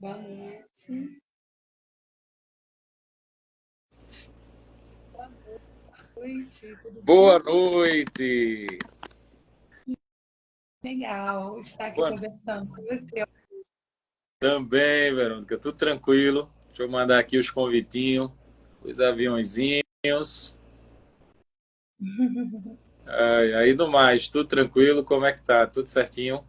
Boa noite. Boa noite, tudo Boa bem? noite. Legal estar aqui Boa... conversando com você. Também, Verônica, tudo tranquilo. Deixa eu mandar aqui os convitinhos, os aviãozinhos. Aí no mais, tudo tranquilo? Como é que tá? Tudo certinho?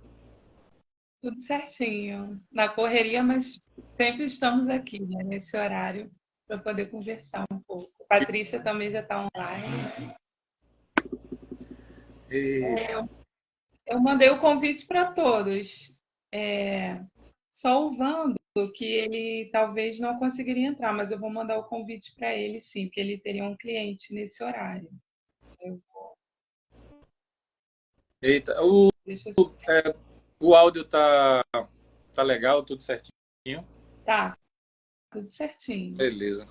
Tudo certinho. Na correria, mas sempre estamos aqui, né, nesse horário, para poder conversar um pouco. Patrícia também já está online. Eita. Eu mandei o convite para todos. Só o Vando, que ele talvez não conseguiria entrar, mas eu vou mandar o convite para ele sim, porque ele teria um cliente nesse horário. Eu, Eita. O, deixa eu... é, o áudio tá legal, tudo certinho? Tá, tudo certinho. Beleza.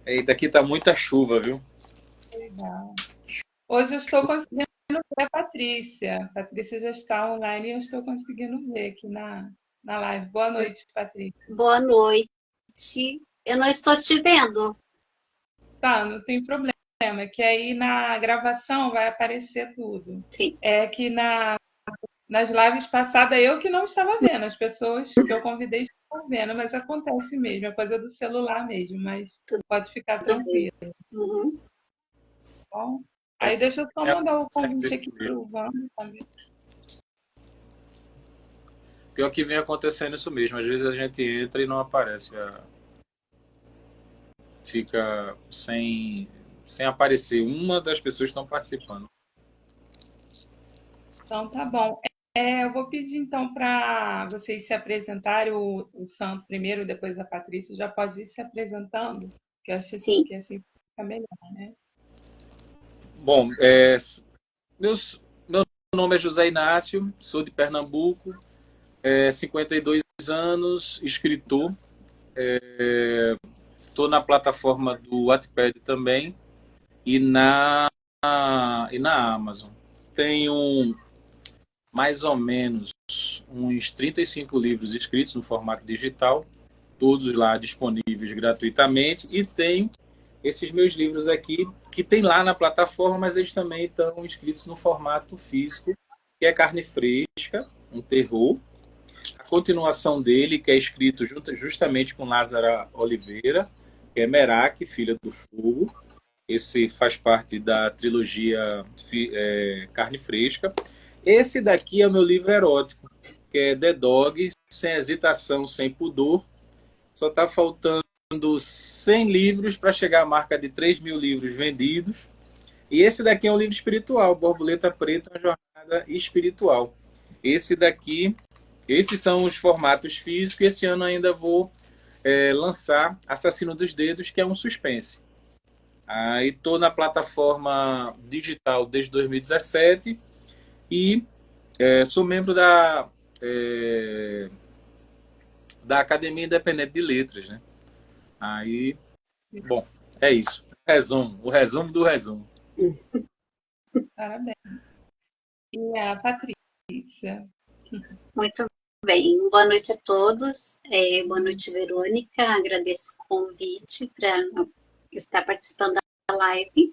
Eita, aqui tá muita chuva, viu? Legal. Hoje eu estou conseguindo ver a Patrícia. A Patrícia já está online e eu estou conseguindo ver aqui na live. Boa noite, Patrícia. Boa noite. Eu não estou te vendo. Tá, não tem problema, é que aí na gravação vai aparecer tudo. Sim. É que nas lives passadas eu que não estava vendo, as pessoas que eu convidei estavam vendo, mas acontece mesmo, é coisa do celular mesmo, mas pode ficar Tudo bem. tranquilo, Uhum. tá bom? Aí deixa eu só É mandar o sempre convite isso aqui mesmo. para o Vando também. Pior que vem acontecendo isso mesmo. Às vezes a gente entra e não aparece. Fica sem aparecer. Uma das pessoas que estão participando. Então, tá bom. Eu vou pedir então para vocês se apresentarem, o Santo primeiro, depois a Patrícia. Já pode ir se apresentando, que eu acho Sim. que assim fica melhor, né? Bom, meu nome é José Inácio, sou de Pernambuco, 52 anos, escritor. Estou na plataforma do Wattpad também e na Amazon. Tenho mais ou menos uns 35 livros escritos no formato digital, todos lá disponíveis gratuitamente, e tenho esses meus livros aqui que tem lá na plataforma, mas eles também estão escritos no formato físico, que é Carne Fresca, um terror. A continuação dele, que é escrito justamente com Lázara Oliveira, que é Merak, Filha do Fogo. Esse faz parte da trilogia Carne Fresca. Esse daqui é o meu livro erótico, que é The Dog, sem hesitação, sem pudor. Só está faltando 100 livros para chegar à marca de 3.000 livros vendidos. E esse daqui é um livro espiritual, Borboleta Preta, uma jornada espiritual. Esse daqui, esses são os formatos físicos. Esse ano ainda vou lançar Assassino dos Dedos, que é um suspense. Aí estou na plataforma digital desde 2017 e sou membro da Academia Independente de Letras, né? Aí, bom, é isso. O resumo do resumo. Parabéns. E a Patrícia. Muito bem. Boa noite a todos. Boa noite, Verônica. Agradeço o convite para estar participando da live.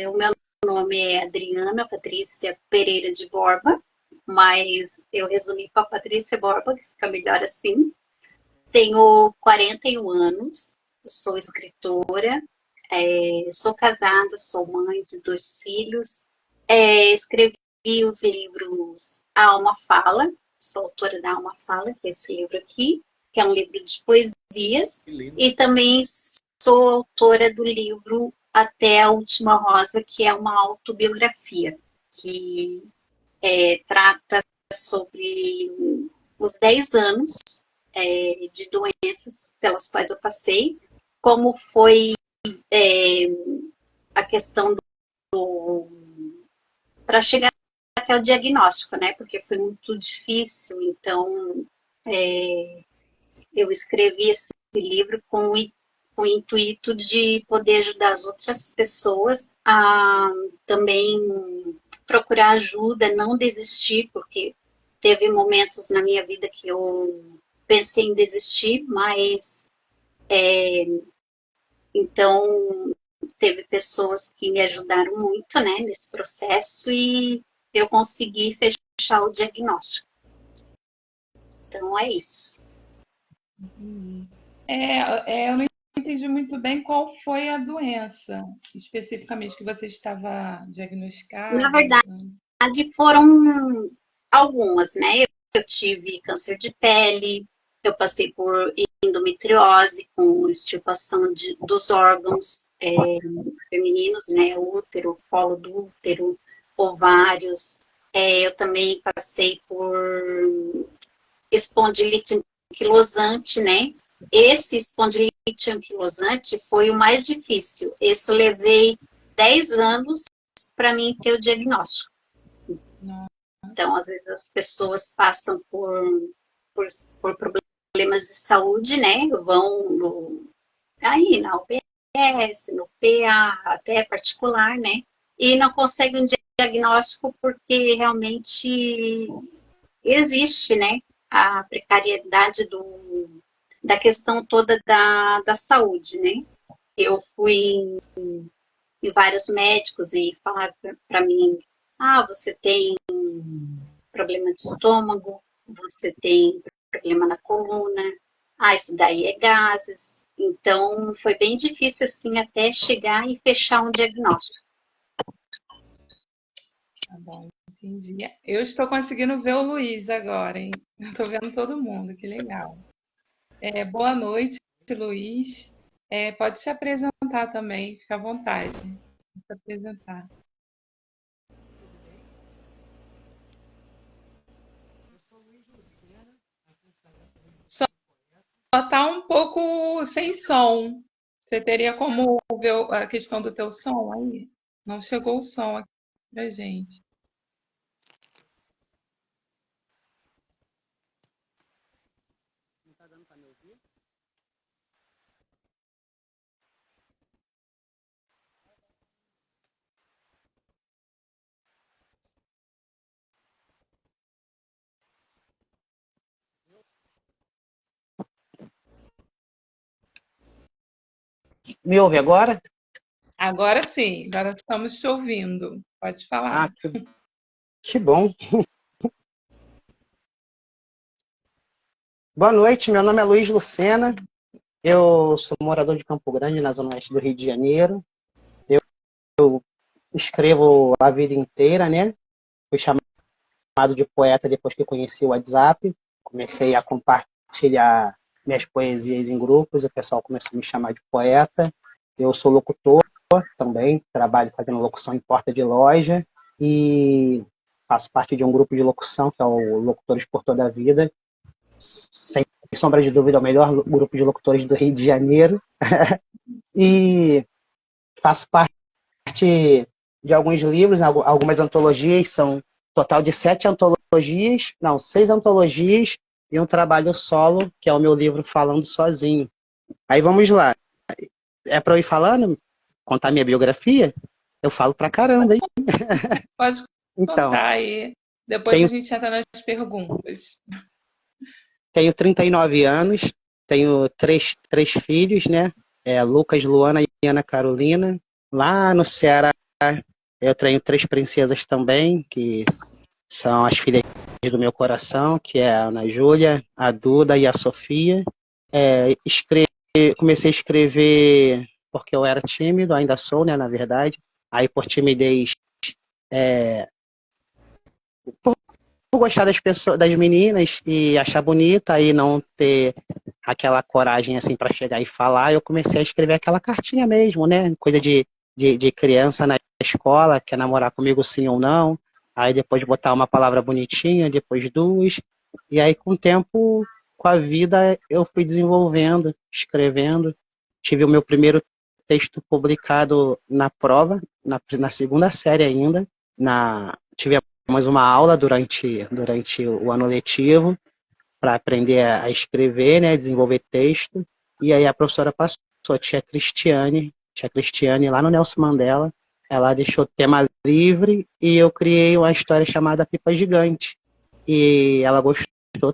O meu nome é Adriana Patrícia Pereira de Borba, mas eu resumi para Patrícia Borba, que fica melhor assim. Tenho 41 anos, sou escritora, sou casada, sou mãe de 2 filhos, escrevi os livros A Alma Fala, sou autora da Alma Fala, que é esse livro aqui, que é um livro de poesias, Que lindo. e também sou autora do livro Até a Última Rosa, que é uma autobiografia, que trata sobre os 10 anos de doenças pelas quais eu passei, como foi a questão para chegar até o diagnóstico, né? Porque foi muito difícil. Então, eu escrevi esse livro com o intuito de poder ajudar as outras pessoas a também procurar ajuda, não desistir, porque teve momentos na minha vida que eu pensei em desistir, mas então teve pessoas que me ajudaram muito, né, nesse processo e eu consegui fechar o diagnóstico. Então é isso. Entendi. Eu não entendi muito bem qual foi a doença, especificamente, que você estava Na diagnosticada. verdade, foram algumas, né? Eu tive câncer de pele, eu passei por endometriose com extirpação dos órgãos femininos, né? Útero, colo do útero, ovários. Eu também passei por espondilite anquilosante, né? Esse espondilite anquilosante foi o mais difícil. Esse eu levei 10 anos para mim ter o diagnóstico. Então, às vezes as pessoas passam por problemas de saúde, né? Vão aí na UBS, no PA, até particular, né? E não conseguem um diagnóstico porque realmente existe, né? A precariedade da questão toda da saúde, né? Eu fui em vários médicos e falaram para mim, você tem problema de estômago, você tem problema na coluna, isso daí é gases. Então, foi bem difícil, assim, até chegar e fechar um diagnóstico. Tá bom, entendi. Eu estou conseguindo ver o Luiz agora, hein? Estou vendo todo mundo, que legal. Boa noite, Luiz. Pode se apresentar também, fica à vontade. Se apresentar. Só está um pouco sem som. Você teria como ver a questão do teu som aí? Não chegou o som aqui pra gente. Não está dando para me ouvir? Me ouve agora? Agora sim, agora estamos te ouvindo. Pode falar. Que bom. Boa noite, meu nome é Luiz Lucena. Eu sou morador de Campo Grande, na zona oeste do Rio de Janeiro. Eu escrevo a vida inteira, né? Fui chamado de poeta depois que conheci o WhatsApp. Comecei a compartilhar minhas poesias em grupos, o pessoal começou a me chamar de poeta. Eu sou locutor também, trabalho fazendo locução em porta de loja e faço parte de um grupo de locução, que é o Locutores por Toda a Vida. Sem sombra de dúvida, é o melhor grupo de locutores do Rio de Janeiro. E faço parte de alguns livros, algumas antologias, são total de 7 antologias, não, 6 antologias e um trabalho solo, que é o meu livro Falando Sozinho. Aí vamos lá. É para eu ir falando? Contar minha biografia? Eu falo pra caramba, hein? Pode Então, contar aí. Depois a gente entra nas perguntas. tenho 39 anos, tenho três filhos, né? Lucas, Luana e Ana Carolina. Lá no Ceará, eu tenho 3 princesas também, que são as filhas do meu coração, que é a Ana Júlia, a Duda e a Sofia. Comecei a escrever porque eu era tímido, ainda sou, né, na verdade. Aí por timidez, por gostar das pessoas, das meninas e achar bonita e não ter aquela coragem assim para chegar e falar, eu comecei a escrever aquela cartinha mesmo, né? Coisa de criança na escola, quer namorar comigo sim ou não. Aí depois botar uma palavra bonitinha, depois 2. E aí com o tempo, com a vida, eu fui desenvolvendo, escrevendo. Tive o meu primeiro texto publicado na prova, na segunda série ainda. Tivemos uma aula durante o ano letivo para aprender a escrever, né, desenvolver texto. E aí a professora passou, a tia Cristiane lá no Nelson Mandela. Ela deixou o tema livre e eu criei uma história chamada Pipa Gigante. e ela gostou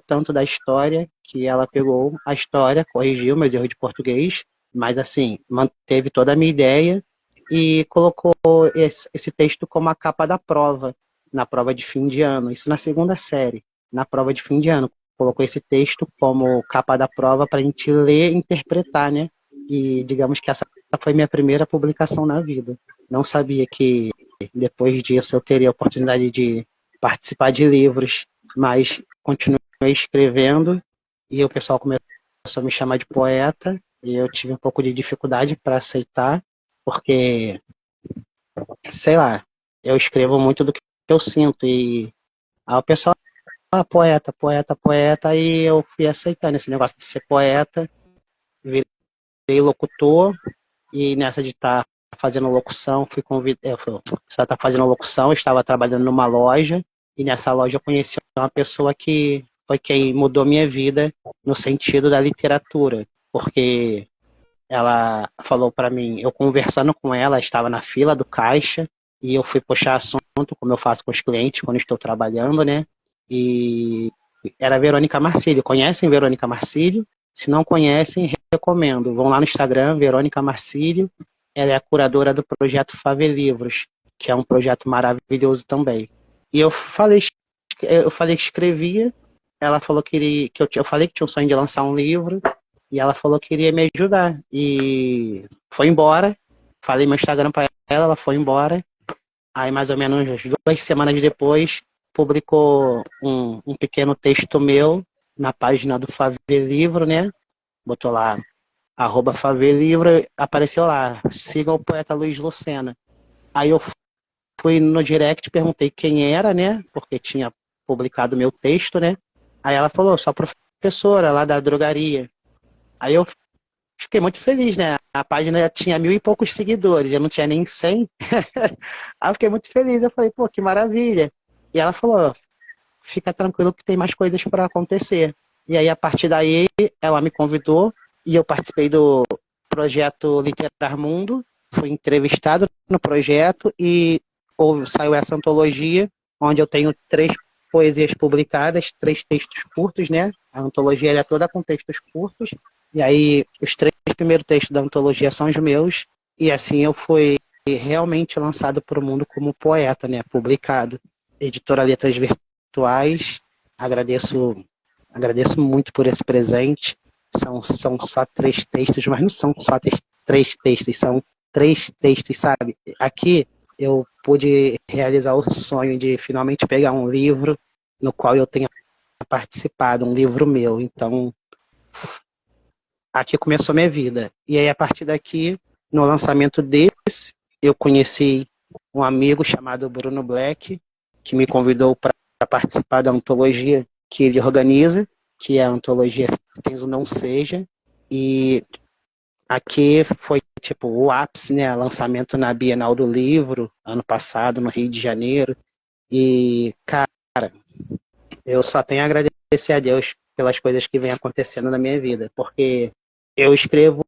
tanto da história que ela pegou a história, corrigiu meus erros de português, mas assim, manteve toda a minha ideia e colocou esse texto como a capa da prova, na prova de fim de ano, isso na segunda série, na prova de fim de ano. Colocou esse texto como capa da prova para a gente ler e interpretar, né? E digamos que essa foi minha primeira publicação na vida. Não sabia que depois disso eu teria a oportunidade de participar de livros, mas continuei escrevendo e o pessoal começou a me chamar de poeta e eu tive um pouco de dificuldade para aceitar, porque, sei lá, eu escrevo muito do que eu sinto e o pessoal poeta, poeta, poeta, e eu fui aceitando esse negócio de ser poeta, virei locutor, e nessa de estar fazendo locução, fui convidado, estar fazendo locução, eu estava trabalhando numa loja, e nessa loja eu conheci uma pessoa que foi quem mudou minha vida no sentido da literatura, porque ela falou para mim, eu conversando com ela, estava na fila do caixa, e eu fui puxar assunto, como eu faço com os clientes quando estou trabalhando, né? E era a Verônica Marcílio. Conhecem Verônica Marcílio? Se não conhecem, recomendo. Vão lá no Instagram, Verônica Marcílio. Ela é a curadora do projeto Favelivros, que é um projeto maravilhoso também. E eu falei que escrevia. Ela falou eu falei que tinha o sonho de lançar um livro. E ela falou que iria me ajudar. E foi embora. Falei meu Instagram para ela foi embora. Aí, mais ou menos 2 semanas depois, publicou um pequeno texto meu na página do Favelivro, né? Botou lá, @Favelivro, apareceu lá, siga o poeta Luiz Lucena. Aí eu fui no direct, perguntei quem era, né? Porque tinha publicado meu texto, né? Aí ela falou, sou a professora lá da drogaria. Aí eu fiquei muito feliz, né? A página tinha 1.000 e poucos seguidores, eu não tinha nem 100. Aí eu fiquei muito feliz, eu falei, pô, que maravilha. E ela falou, fica tranquilo que tem mais coisas para acontecer. E aí, a partir daí, ela me convidou e eu participei do projeto Literar Mundo, fui entrevistado no projeto e saiu essa antologia, onde eu tenho 3 poesias publicadas, 3 textos curtos, né? A antologia ela é toda com textos curtos, e aí os 3 primeiros textos da antologia são os meus, e assim eu fui realmente lançado para o mundo como poeta, né? Publicado. Editora Letras Virtuais, agradeço muito por esse presente. São só 3 textos, mas não são só 3 textos, são 3 textos, sabe? Aqui eu pude realizar o sonho de finalmente pegar um livro no qual eu tenha participado, um livro meu. Então, aqui começou minha vida. E aí, a partir daqui, no lançamento desse, eu conheci um amigo chamado Bruno Black, que me convidou para participar da antologia que ele organiza, que é a antologia Tens ou Não Seja. E aqui foi tipo o ápice, né? Lançamento na Bienal do Livro, ano passado, no Rio de Janeiro. E, cara, eu só tenho a agradecer a Deus pelas coisas que vem acontecendo na minha vida, porque eu escrevo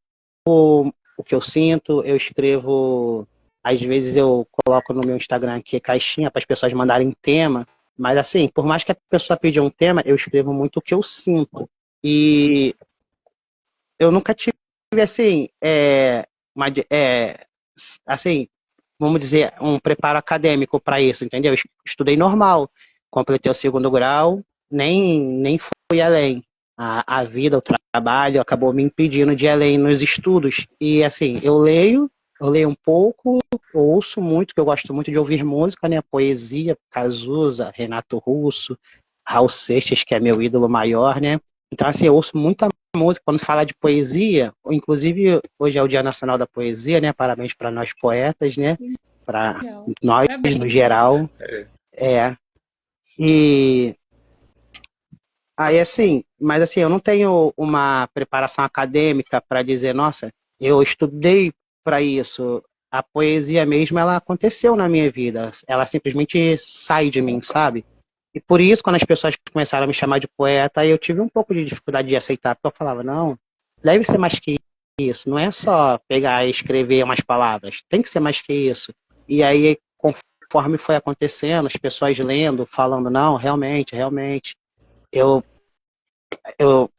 o que eu sinto, eu escrevo, às vezes eu coloco no meu Instagram aqui caixinha para as pessoas mandarem tema, mas assim, por mais que a pessoa pedir um tema, eu escrevo muito o que eu sinto. E eu nunca tive assim, assim, vamos dizer, um preparo acadêmico para isso, entendeu? Estudei normal, completei o 2º grau, nem fui além. A vida, o trabalho acabou me impedindo de ir além nos estudos. E assim, eu leio um pouco, eu ouço muito, que eu gosto muito de ouvir música, né? Poesia, Cazuza, Renato Russo, Raul Seixas, que é meu ídolo maior, né? Então, assim, eu ouço muita música quando fala de poesia, inclusive hoje é o Dia Nacional da Poesia, né? Parabéns para nós poetas, né? Para nós, no geral. E aí, assim, mas assim, eu não tenho uma preparação acadêmica para dizer, nossa, eu estudei para isso. A poesia mesmo, ela aconteceu na minha vida. Ela simplesmente sai de mim, sabe? E por isso, quando as pessoas começaram a me chamar de poeta, eu tive um pouco de dificuldade de aceitar, porque eu falava, não, deve ser mais que isso. Não é só pegar e escrever umas palavras. Tem que ser mais que isso. E aí, conforme foi acontecendo, as pessoas lendo, falando, não, realmente, realmente, eu, eu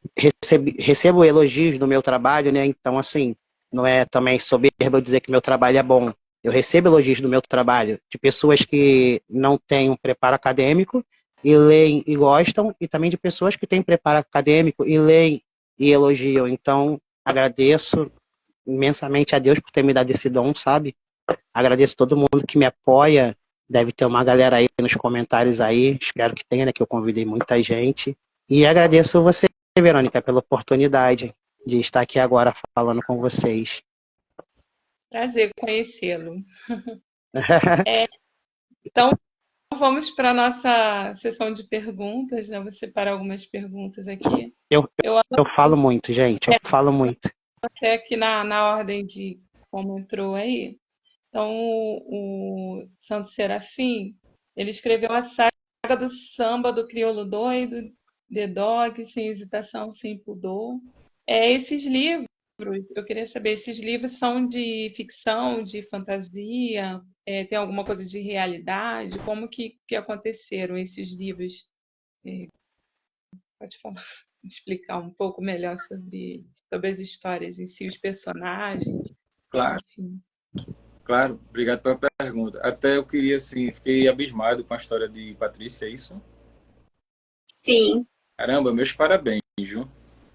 recebo elogios no meu trabalho, né? Então, assim, não é também soberbo eu dizer que meu trabalho é bom. Eu recebo elogios do meu trabalho de pessoas que não têm um preparo acadêmico e leem e gostam, e também de pessoas que têm preparo acadêmico e leem e elogiam. Então, agradeço imensamente a Deus por ter me dado esse dom, sabe? Agradeço todo mundo que me apoia. Deve ter uma galera aí nos comentários aí. Espero que tenha, né? Que eu convidei muita gente. E agradeço você, Verônica, pela oportunidade de estar aqui agora falando com vocês. Prazer conhecê-lo. Então, vamos para a nossa sessão de perguntas, né? Vou separar algumas perguntas aqui. Eu Eu falo muito, gente. Eu falo muito. até aqui na ordem de como entrou aí. Então, o Santo Serafim, ele escreveu a saga do samba do crioulo doido, The Dog, Sem Hesitação, Sem Pudor. Esses livros, eu queria saber, esses livros são de ficção, de fantasia? Tem alguma coisa de realidade? Como que aconteceram esses livros? Pode falar, explicar um pouco melhor sobre as histórias em si, os personagens, Claro, enfim. claro. Obrigado pela pergunta. Até eu queria, assim, fiquei abismado com a história de Patrícia, é isso? Sim, Caramba, meus parabéns, viu?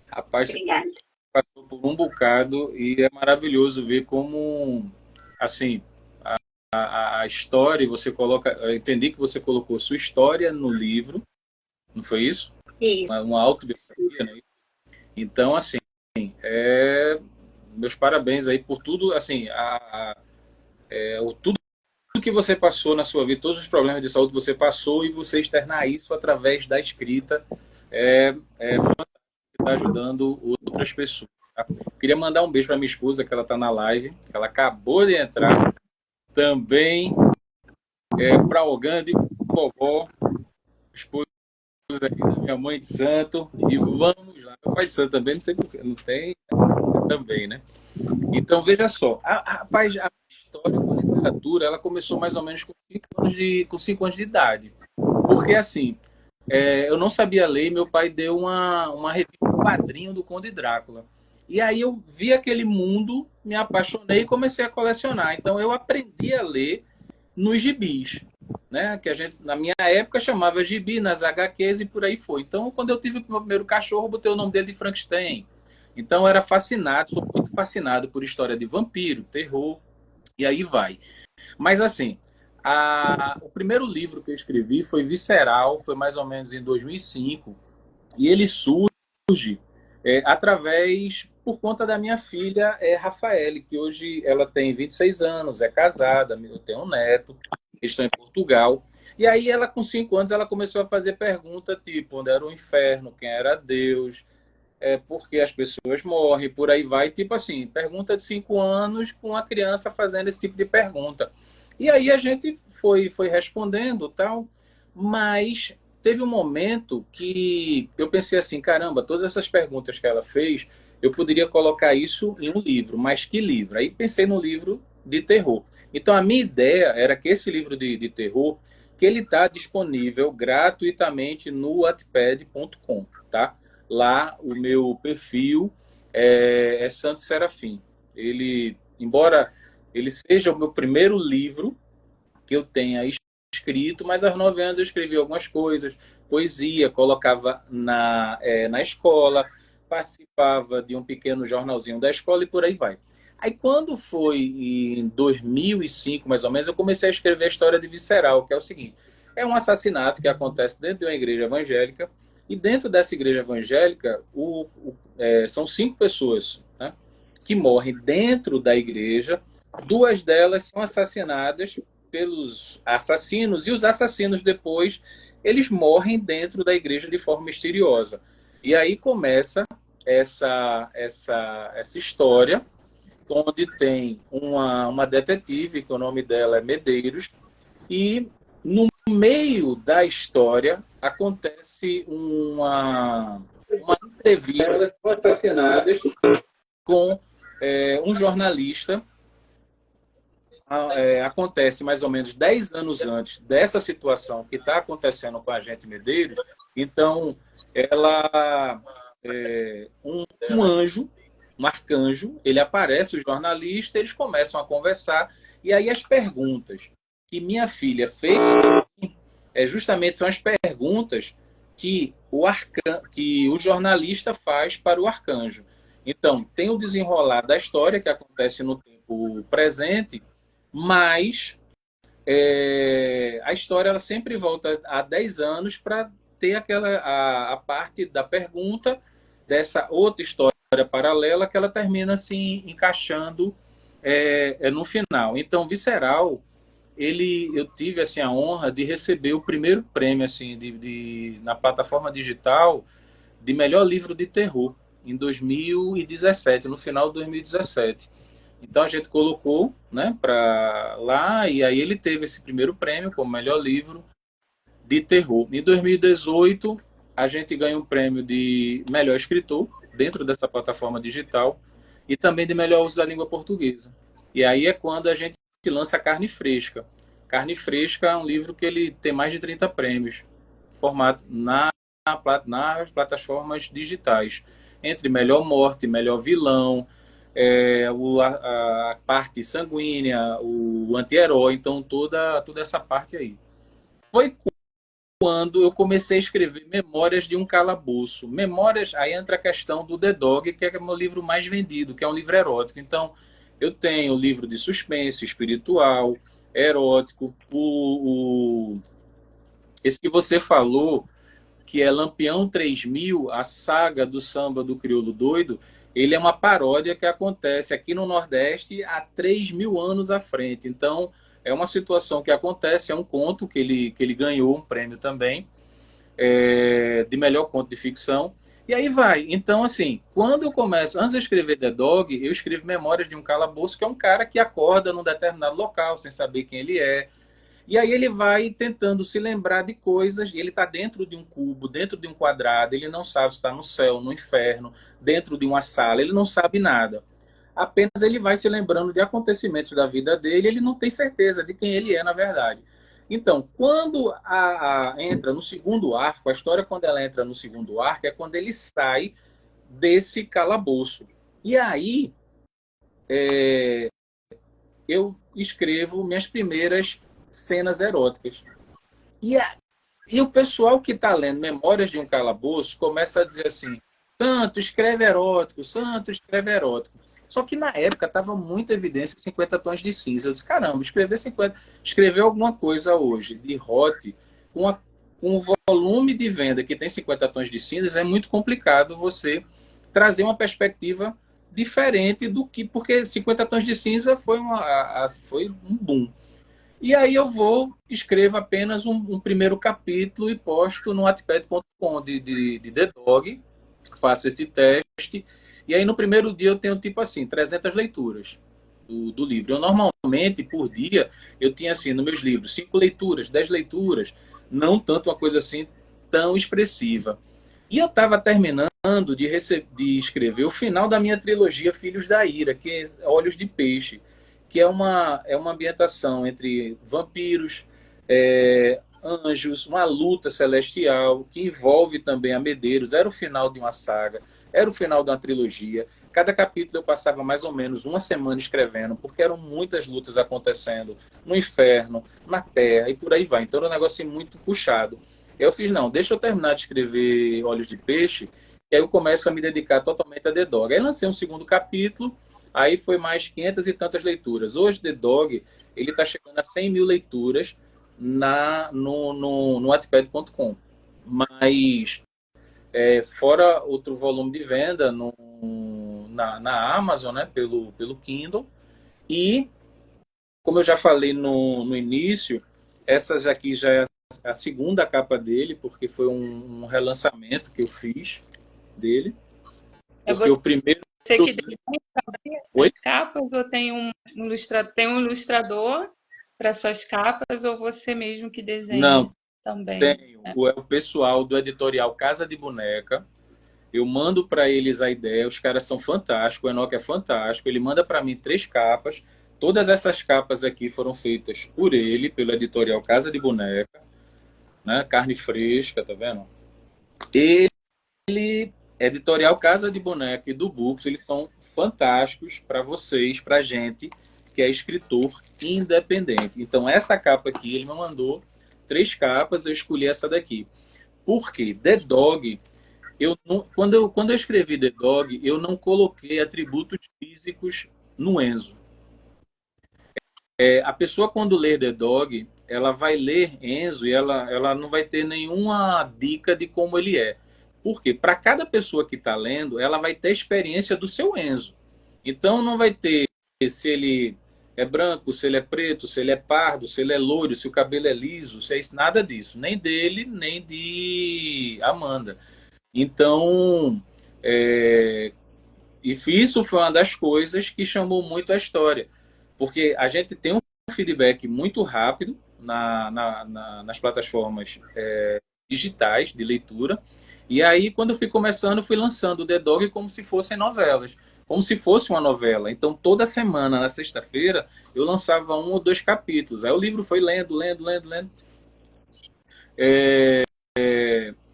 Rapaz, você obrigada. passou por um bocado e é maravilhoso ver como, assim, a história, você coloca, eu entendi que você colocou sua história no livro, não foi isso? Isso. Uma autobiografia, né? Então, assim, é, meus parabéns aí por tudo, assim, tudo que você passou na sua vida, todos os problemas de saúde que você passou e você externar isso através da escrita é fantástico, está ajudando outras pessoas. Tá? Queria mandar um beijo para minha esposa, que ela está na live, que ela acabou de entrar. Também para Ogande, vovó, esposa aqui da minha mãe de santo. E vamos lá. Meu pai de santo também, não sei porque, não tem também, né? Então, veja só. Rapaz, a história com a literatura, ela começou mais ou menos com 5 anos de idade. Porque, assim, eu não sabia ler e meu pai deu uma revista Padrinho do Conde Drácula. E aí eu vi aquele mundo, me apaixonei e comecei a colecionar. Então eu aprendi a ler nos gibis, né? Que a gente, na minha época, chamava gibi, nas HQs e por aí foi. Então, quando eu tive o meu primeiro cachorro, botei o nome dele de Frankenstein. Então eu era fascinado, sou muito fascinado por história de vampiro, terror, e aí vai. Mas assim, o primeiro livro que eu escrevi foi Visceral, foi mais ou menos em 2005, e ele surge por conta da minha filha, Rafaele, que hoje ela tem 26 anos, é casada, eu tenho um neto, eles estão em Portugal. E aí ela, com 5 anos, ela começou a fazer pergunta tipo, onde era o inferno, quem era Deus, por que as pessoas morrem, por aí vai. Tipo assim, pergunta de 5 anos com a criança fazendo esse tipo de pergunta. E aí a gente foi respondendo tal, mas teve um momento que eu pensei assim, caramba, todas essas perguntas que ela fez, eu poderia colocar isso em um livro, mas que livro? Aí pensei no livro de terror. Então a minha ideia era que esse livro de terror, que ele está disponível gratuitamente no wattpad.com, tá? Lá o meu perfil é Santo Serafim. Ele, embora ele seja o meu primeiro livro que eu tenha escrito, mas aos 9 anos eu escrevi algumas coisas, poesia, colocava na escola, participava de um pequeno jornalzinho da escola e por aí vai. Aí quando foi em 2005, mais ou menos, eu comecei a escrever a história de Visceral, que é o seguinte, é um assassinato que acontece dentro de uma igreja evangélica, e dentro dessa igreja evangélica são 5 pessoas, né, que morrem dentro da igreja. 2 delas são assassinadas pelos assassinos, e os assassinos depois eles morrem dentro da igreja de forma misteriosa. E aí começa essa história, onde tem uma detetive, que o nome dela é Medeiros, e no meio da história acontece uma entrevista. Elas são assassinadas com um jornalista acontece mais ou menos 10 anos antes dessa situação que está acontecendo com a Agente Medeiros. Então, ela um anjo, um arcanjo, ele aparece, o jornalista, eles começam a conversar, e aí as perguntas que minha filha fez justamente são as perguntas que o jornalista faz para o arcanjo. Então, tem o desenrolar da história que acontece no tempo presente, mas a história ela sempre volta a 10 anos para ter a parte da pergunta dessa outra história paralela que ela termina assim encaixando no final. Então, Visceral, eu tive assim a honra de receber o primeiro prêmio assim na plataforma digital de melhor livro de terror em 2017, no final de 2017. Então a gente colocou, né, para lá, e aí ele teve esse primeiro prêmio como melhor livro de terror. Em 2018 a gente ganhou um prêmio de melhor escritor dentro dessa plataforma digital e também de melhor uso da língua portuguesa. E aí é quando a gente lança Carne Fresca. Carne Fresca é um livro que ele tem mais de 30 prêmios, formado nas plataformas digitais, entre melhor morte, melhor vilão, a parte sanguínea, o anti-herói, então toda essa parte aí. Foi quando eu comecei a escrever Memórias de um Calabouço. Memórias, aí entra a questão do The Dog, que é o meu livro mais vendido, que é um livro erótico. Então, eu tenho o livro de suspense, espiritual, erótico. Esse que você falou, que é Lampião 3000, a saga do samba do crioulo doido, ele é uma paródia que acontece aqui no Nordeste há 3.000 anos à frente. Então, é uma situação que acontece, é um conto que ele ganhou um prêmio também, de melhor conto de ficção. E aí vai. Então, assim, quando eu começo, antes de escrever The Dog, eu escrevo Memórias de um Calabouço, que é um cara que acorda num determinado local, sem saber quem ele é. E aí ele vai tentando se lembrar de coisas, e ele está dentro de um cubo, dentro de um quadrado, ele não sabe se está no céu, no inferno, dentro de uma sala, ele não sabe nada. Apenas ele vai se lembrando de acontecimentos da vida dele, ele não tem certeza de quem ele é, na verdade. Então, quando entra no segundo arco, a história, quando ela entra no segundo arco, é quando ele sai desse calabouço. E aí, eu escrevo minhas primeiras cenas eróticas. E o pessoal que está lendo Memórias de um Calabouço começa a dizer assim: Santo, escreve erótico, Santo, escreve erótico. Só que na época estava muita evidência 50 tons de cinza. Eu disse, caramba, escrever alguma coisa hoje de hot, com um volume de venda que tem 50 tons de cinza, é muito complicado você trazer uma perspectiva diferente do que... Porque 50 tons de cinza foi um boom. E aí eu escrevo apenas um primeiro capítulo e posto no wattpad.com de The Dog, faço esse teste, e aí no primeiro dia eu tenho tipo assim, 300 leituras do livro. Eu normalmente, por dia, eu tinha assim, nos meus livros, 5 leituras, 10 leituras, não tanto uma coisa assim tão expressiva. E eu estava terminando de escrever o final da minha trilogia Filhos da Ira, que é Olhos de Peixe, que é uma ambientação entre vampiros, anjos, uma luta celestial, que envolve também a Medeiros. Era o final de uma saga, era o final de uma trilogia. Cada capítulo eu passava mais ou menos uma semana escrevendo, porque eram muitas lutas acontecendo no inferno, na terra, e por aí vai. Então era um negócio muito puxado. Eu fiz, não, deixa eu terminar de escrever Olhos de Peixe, e aí eu começo a me dedicar totalmente a The Dog. Aí lancei um segundo capítulo, aí foi mais 500 e tantas leituras. Hoje, The Dog, ele está chegando a 100 mil leituras no wattpad.com. Mas, fora outro volume de venda na Amazon, né, pelo Kindle. E, como eu já falei no início, essa aqui já é a segunda capa dele, porque foi um relançamento que eu fiz dele. Porque o primeiro... Você que desenha as capas, ou tem um ilustrador para suas capas, ou você mesmo que desenha? Não, também? Tenho. É o pessoal do editorial Casa de Boneca. Eu mando para eles a ideia, os caras são fantásticos, o Enoque é fantástico, ele manda para mim 3 capas, Todas essas capas aqui foram feitas por ele, pelo editorial Casa de Boneca, né? Carne Fresca, tá vendo? Ele, editorial Casa de Boneca e do Books, eles são fantásticos para vocês, para gente que é escritor independente. Então, essa capa aqui, ele me mandou 3 capas, eu escolhi essa daqui. Por quê? The Dog, quando eu escrevi The Dog, eu não coloquei atributos físicos no Enzo. A pessoa, quando lê The Dog, ela vai ler Enzo e ela não vai ter nenhuma dica de como ele é. Por quê? Para cada pessoa que está lendo, ela vai ter a experiência do seu Enzo. Então, não vai ter se ele é branco, se ele é preto, se ele é pardo, se ele é loiro, se o cabelo é liso, se é isso, nada disso. Nem dele, nem de Amanda. Então, e isso foi uma das coisas que chamou muito a história. Porque a gente tem um feedback muito rápido nas plataformas digitais de leitura. E aí, quando eu fui começando, eu fui lançando o The Dog como se fossem novelas. Como se fosse uma novela. Então, toda semana, na sexta-feira, eu lançava 1 ou 2 capítulos. Aí o livro foi lendo.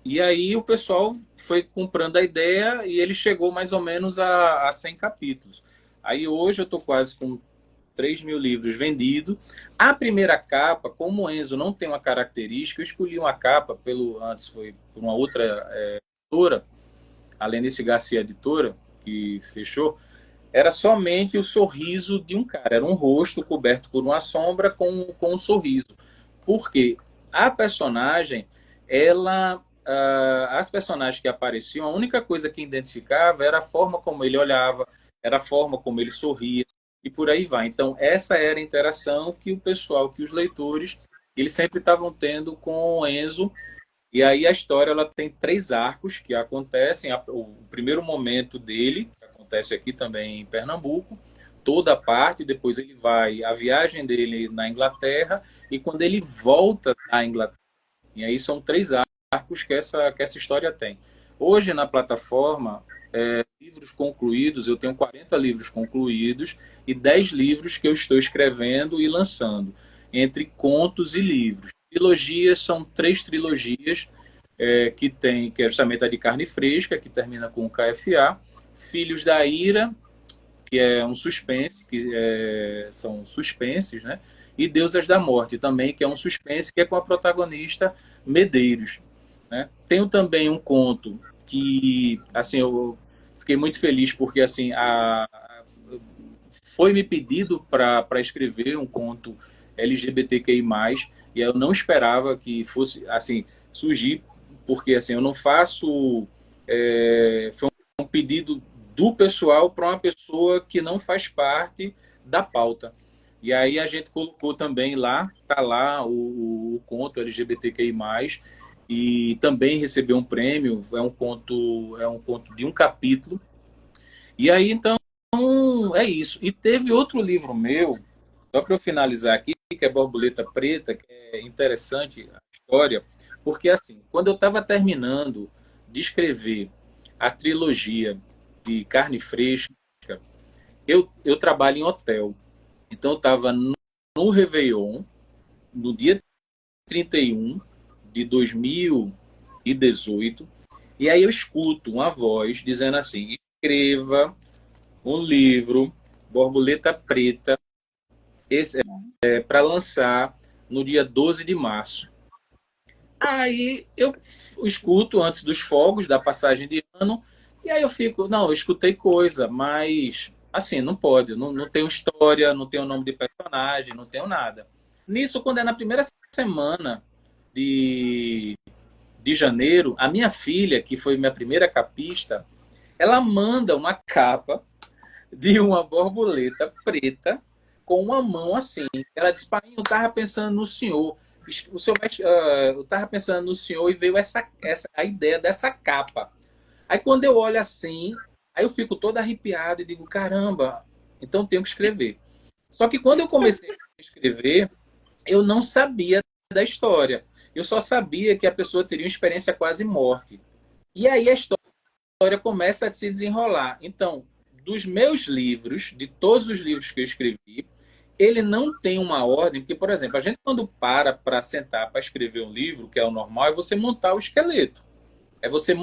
E aí o pessoal foi comprando a ideia e ele chegou mais ou menos a 100 capítulos. Aí hoje eu estou quase com 3.000 livros vendidos. A primeira capa, como o Enzo não tem uma característica, eu escolhi uma capa, antes foi por uma outra editora, a Lenice Garcia Editora, que fechou, era somente o sorriso de um cara. Era um rosto coberto por uma sombra com um sorriso. Porque a personagem, as personagens que apareciam, a única coisa que identificava era a forma como ele olhava, era a forma como ele sorria, e por aí vai. Então, essa era a interação que o pessoal, que os leitores, eles sempre estavam tendo com o Enzo. E aí a história ela tem 3 arcos que acontecem. O primeiro momento dele, que acontece aqui também em Pernambuco, toda a parte, depois ele vai, a viagem dele na Inglaterra, e quando ele volta da Inglaterra. E aí são 3 arcos que essa história tem. Hoje na plataforma, livros concluídos, eu tenho 40 livros concluídos e 10 livros que eu estou escrevendo e lançando, entre contos e livros. Trilogias são 3 trilogias que é justamente a de Carne Fresca, que termina com o KFA, Filhos da Ira, que é um suspense, são suspenses, né? E Deusas da Morte também, que é um suspense, que é com a protagonista Medeiros, né? Tenho também um conto que, assim, eu fiquei muito feliz porque, assim, foi me pedido para escrever um conto LGBTQI+, e eu não esperava que fosse, assim, surgir, porque, assim, eu não faço... foi um pedido do pessoal para uma pessoa que não faz parte da pauta. E aí a gente colocou também lá, tá lá o conto LGBTQI+, e também recebeu um prêmio, é um conto de um capítulo. E aí, então, é isso. E teve outro livro meu, só para eu finalizar aqui, que é Borboleta Preta, que é interessante a história, porque, assim, quando eu estava terminando de escrever a trilogia de Carne Fresca, eu trabalho em hotel. Então, eu estava no Réveillon, no dia 31 de 2018, e aí eu escuto uma voz dizendo assim: escreva um livro, Borboleta Preta, esse para lançar no dia 12 de março. Aí eu escuto antes dos fogos da passagem de ano, e aí eu fico, não, eu escutei coisa, mas assim, não pode, não tenho história, não tenho nome de personagem, não tenho nada. Nisso, quando é na primeira semana de janeiro, a minha filha, que foi minha primeira capista, ela manda uma capa de uma borboleta preta com uma mão assim. Ela disse: pai, eu estava pensando no senhor. O senhor eu estava pensando no senhor e veio a ideia dessa capa. Aí quando eu olho assim, aí eu fico todo arrepiado e digo: caramba, então tenho que escrever. Só que quando eu comecei a escrever, eu não sabia da história. Eu só sabia que a pessoa teria uma experiência quase morte. E aí a história começa a se desenrolar. Então, dos meus livros, de todos os livros que eu escrevi, ele não tem uma ordem, porque, por exemplo, a gente quando para sentar para escrever um livro, que é o normal, é você montar o esqueleto. É você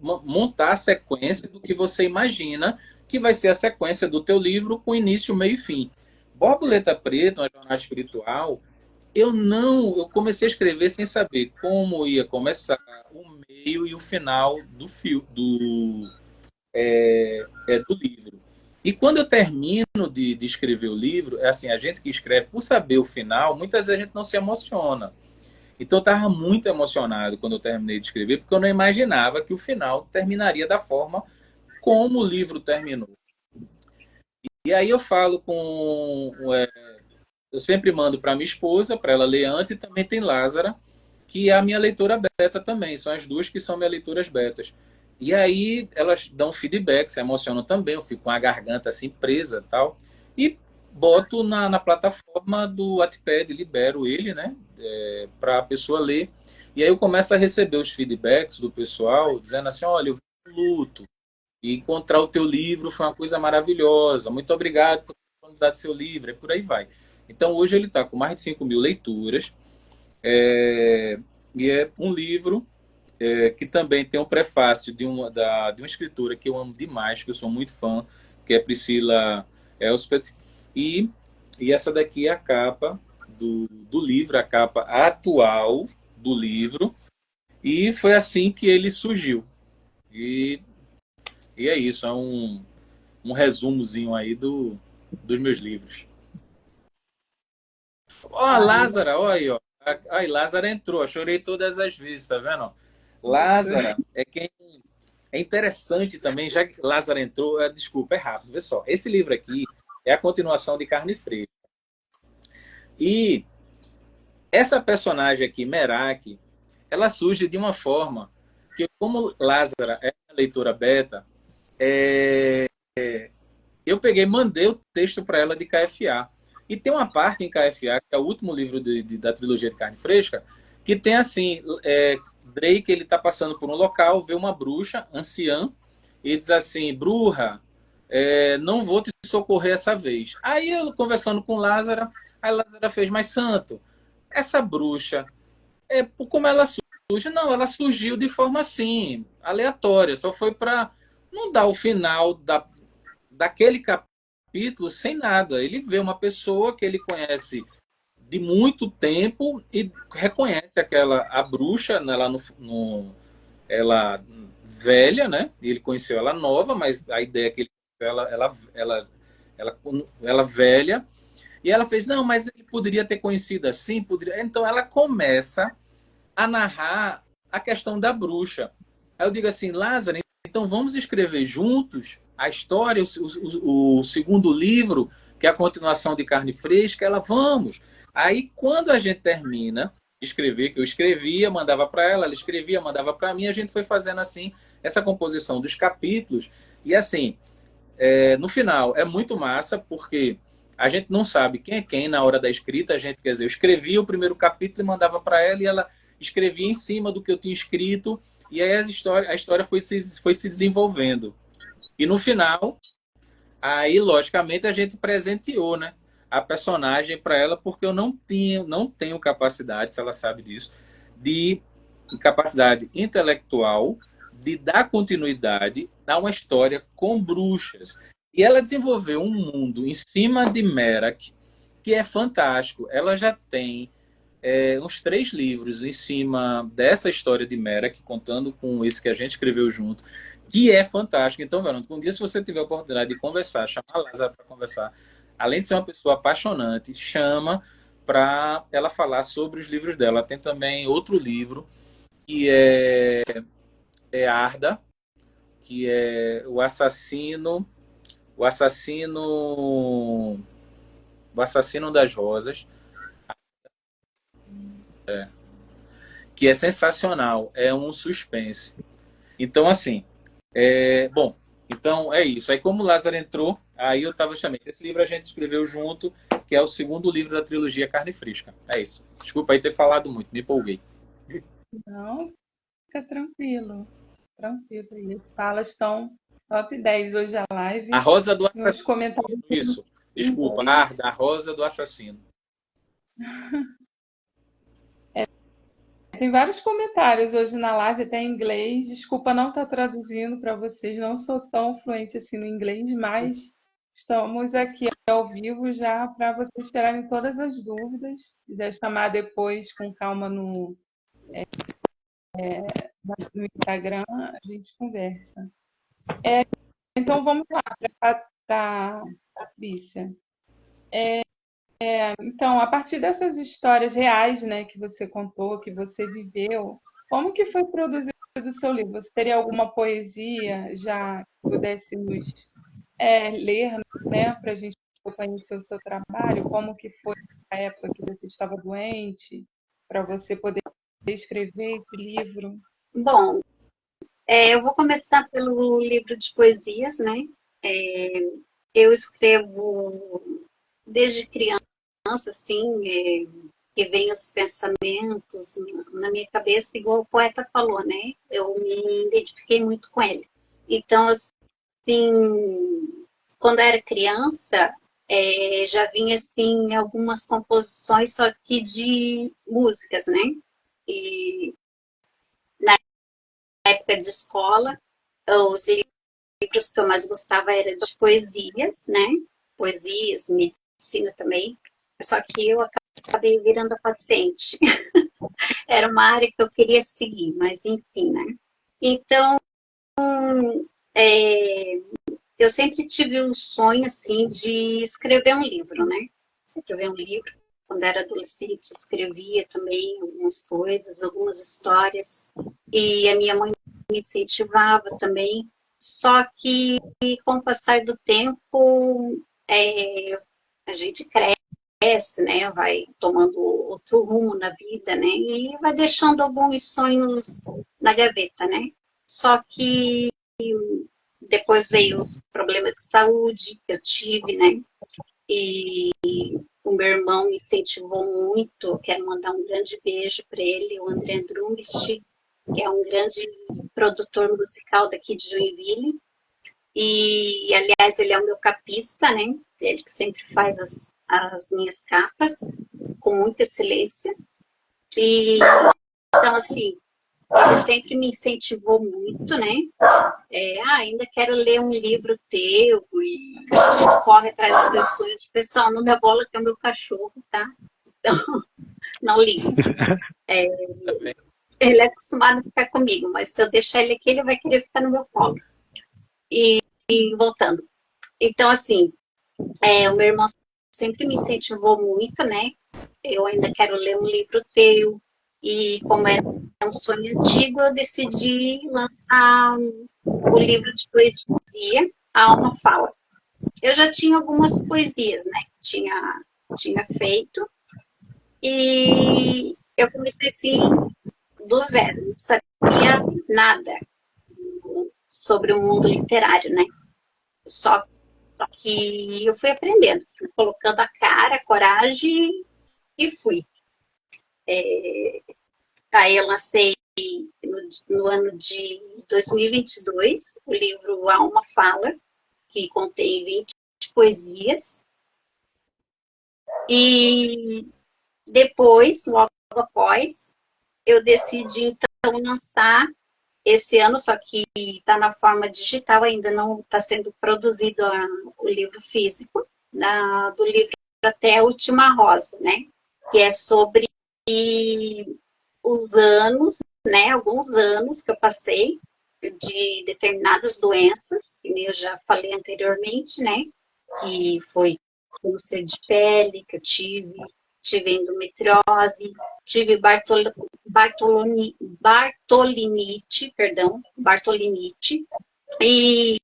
montar a sequência do que você imagina que vai ser a sequência do teu livro com início, meio e fim. Borboleta Preta, uma jornada espiritual, eu comecei a escrever sem saber como ia começar, o meio e o final do livro. E quando eu termino de escrever o livro, é assim, a gente que escreve, por saber o final, muitas vezes a gente não se emociona. Então eu estava muito emocionado quando eu terminei de escrever, porque eu não imaginava que o final terminaria da forma como o livro terminou. E aí eu falo eu sempre mando para minha esposa, para ela ler antes, e também tem Lázara, que é a minha leitora beta também. São as duas que são minhas leituras betas. E aí elas dão feedback, se emocionam também, eu fico com a garganta assim presa e tal. E boto na plataforma do Wattpad, libero ele, né? Para a pessoa ler. E aí eu começo a receber os feedbacks do pessoal, dizendo assim, olha, eu vi um luto, e encontrar o teu livro foi uma coisa maravilhosa. Muito obrigado por disponibilizar seu livro, e por aí vai. Então hoje ele está com mais de 5 mil leituras, e é um livro que também tem um prefácio de uma escritora que eu amo demais, que eu sou muito fã, que é Priscila Elspeth, e, e essa daqui é a capa do livro, a capa atual do livro, e foi assim que ele surgiu. E, e é isso, é um resumozinho aí dos meus livros. Ó, a Lázara, olha aí, ó. Aí, Lázara entrou, eu chorei todas as vezes, tá vendo? Lázara é quem. É interessante também, já que Lázaro entrou, desculpa, é rápido, vê só. Esse livro aqui é a continuação de Carne Fresca. E essa personagem aqui, Merak, ela surge de uma forma que, como Lázara é uma leitora beta, eu peguei, mandei o texto para ela de KFA. E tem uma parte em KFA, que é o último livro da trilogia de Carne Fresca, que tem assim, Drake, ele está passando por um local, vê uma bruxa, anciã, e diz assim, bruxa, não vou te socorrer essa vez. Aí eu, conversando com Lázara, aí Lázara fez, mas santo, essa bruxa, como ela surge? Não, ela surgiu de forma assim, aleatória, só foi para não dar o final daquele capítulo sem nada. Ele vê uma pessoa que ele conhece de muito tempo e reconhece a bruxa, né, ela velha, né? Ele conheceu ela nova, mas a ideia é que ele ela velha, e ela fez, não, mas ele poderia ter conhecido assim, poderia. Então ela começa a narrar a questão da bruxa. Aí eu digo assim, Lázaro, então vamos escrever juntos a história, o segundo livro, que é a continuação de Carne Fresca, ela vamos. Aí quando a gente termina de escrever, que eu escrevia, mandava para ela, ela escrevia, mandava para mim, a gente foi fazendo assim essa composição dos capítulos. E assim, no final é muito massa, porque a gente não sabe quem é quem na hora da escrita. A gente, quer dizer, eu escrevia o primeiro capítulo e mandava para ela, e ela escrevia em cima do que eu tinha escrito, e aí a história foi se desenvolvendo. E no final, aí, logicamente, a gente presenteou, né, a personagem para ela, porque eu não tenho capacidade, se ela sabe disso, de capacidade intelectual de dar continuidade a uma história com bruxas. E ela desenvolveu um mundo em cima de Merak que é fantástico. Ela já tem uns 3 livros em cima dessa história de Merak, contando com esse que a gente escreveu junto, que é fantástico. Então, Verônica, um dia, se você tiver a oportunidade de conversar, chamar a Lázara para conversar, além de ser uma pessoa apaixonante, chama para ela falar sobre os livros dela. Tem também outro livro que é Arda, que é o assassino das rosas, que é sensacional, é um suspense. Então, assim, bom, então é isso. Aí, como o Lázaro entrou, aí eu estava chamando. Esse livro a gente escreveu junto, que é o segundo livro da trilogia Carne Fresca. É isso. Desculpa aí ter falado muito, me empolguei. Não, fica tranquilo. Tranquilo aí. As falas estão top 10 hoje a live. A Rosa do Nos Assassino, comentários. isso. Desculpa, da Rosa do Assassino. Tem vários comentários hoje na live, até em inglês. Desculpa não estar traduzindo para vocês, não sou tão fluente assim no inglês, mas estamos aqui ao vivo já para vocês tirarem todas as dúvidas. Se quiser chamar depois com calma no Instagram, a gente conversa. Então vamos lá para a Patrícia. Então, a partir dessas histórias reais, né, que você contou, que você viveu, como que foi produzido o seu livro? Você teria alguma poesia já que pudesse nos ler, né, para a gente conhecer o seu trabalho? Como que foi a época que você estava doente, para você poder escrever esse livro? Bom, eu vou começar pelo livro de poesias, né? Eu escrevo desde criança, assim, que vem os pensamentos na minha cabeça, igual o poeta falou, né? Eu me identifiquei muito com ele. Então, assim, quando eu era criança, já vinha, assim, algumas composições, só que de músicas, né? E na época de escola, os livros que eu mais gostava eram de poesias, né? Poesias, medicina também. Só que eu acabei virando a paciente. Era uma área que eu queria seguir, mas enfim, né? Então, é, eu sempre tive um sonho, assim, de escrever um livro, né? Escrever um livro. Quando era adolescente, escrevia também algumas coisas, algumas histórias. E a minha mãe me incentivava também. Só que, com o passar do tempo, a gente cresce, né? Vai tomando outro rumo na vida, né? E vai deixando alguns sonhos na gaveta, né? Só que depois veio os problemas de saúde que eu tive, né? E o meu irmão me incentivou muito. Quero mandar um grande beijo para ele, o André Drumist, que é um grande produtor musical daqui de Joinville. E, aliás, ele é o meu capista, né? Ele que sempre faz as minhas capas com muita excelência. E, então, assim, ele sempre me incentivou muito, né? Ainda quero ler um livro teu e corre atrás dos seus sonhos. Pessoal, não dá bola que é o meu cachorro, tá? Então, não ligo. Ele é acostumado a ficar comigo, mas se eu deixar ele aqui, ele vai querer ficar no meu colo. E voltando. Então, assim, o meu irmão sempre me incentivou muito, né? Eu ainda quero ler um livro teu. E como era um sonho antigo, eu decidi lançar o livro de poesia, A Alma Fala. Eu já tinha algumas poesias, né? Tinha feito. E eu comecei assim do zero, não sabia nada sobre o mundo literário, né? Só que eu fui aprendendo, fui colocando a cara, a coragem e fui. Aí eu lancei no ano de 2022 o livro A Alma Fala, que contém 20 poesias. E depois, logo após, eu decidi então lançar esse ano, só que está na forma digital, ainda não está sendo produzido o livro físico, do livro Até a Última Rosa, né? Que é sobre os anos, né? Alguns anos que eu passei de determinadas doenças, que eu já falei anteriormente, né? Que foi câncer de pele que eu tive endometriose, tive Bartolinite e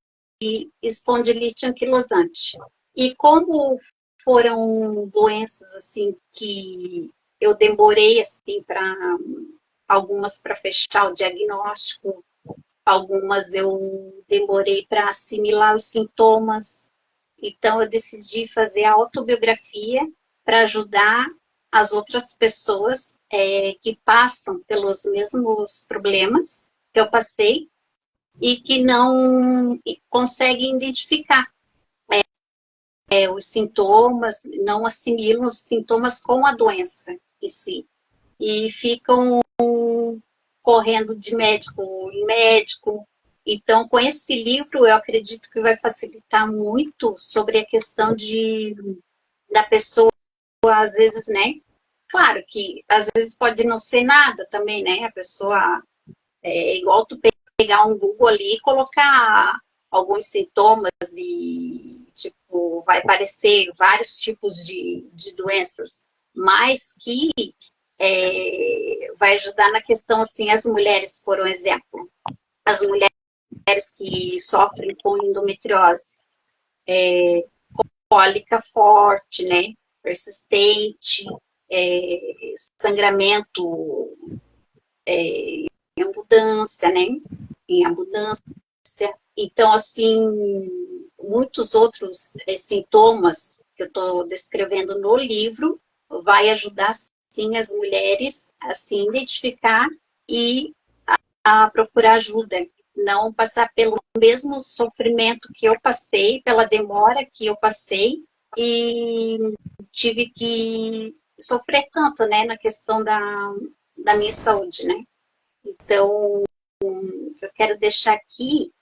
espondilite anquilosante. E como foram doenças assim que eu demorei assim para algumas para fechar o diagnóstico, algumas eu demorei para assimilar os sintomas. Então eu decidi fazer a autobiografia para ajudar as outras pessoas que passam pelos mesmos problemas que eu passei e que não conseguem identificar os sintomas, não assimilam os sintomas com a doença em si. E ficam correndo de médico em médico. Então, com esse livro, eu acredito que vai facilitar muito sobre a questão da pessoa, às vezes, né? Claro que às vezes pode não ser nada também, né? A pessoa é igual tu pegar um Google ali e colocar alguns sintomas e, tipo, vai aparecer vários tipos de doenças, mas que vai ajudar na questão, assim, as mulheres, por um exemplo, as mulheres que sofrem com endometriose, cólica forte, né, persistente, sangramento em abundância, né, em abundância. Então, assim, muitos outros sintomas que eu estou descrevendo no livro vai ajudar, sim, as mulheres a se identificar e a procurar ajuda, não passar pelo mesmo sofrimento que eu passei, pela demora que eu passei e tive que sofrer tanto, né, na questão da minha saúde, né. Então, eu quero deixar aqui,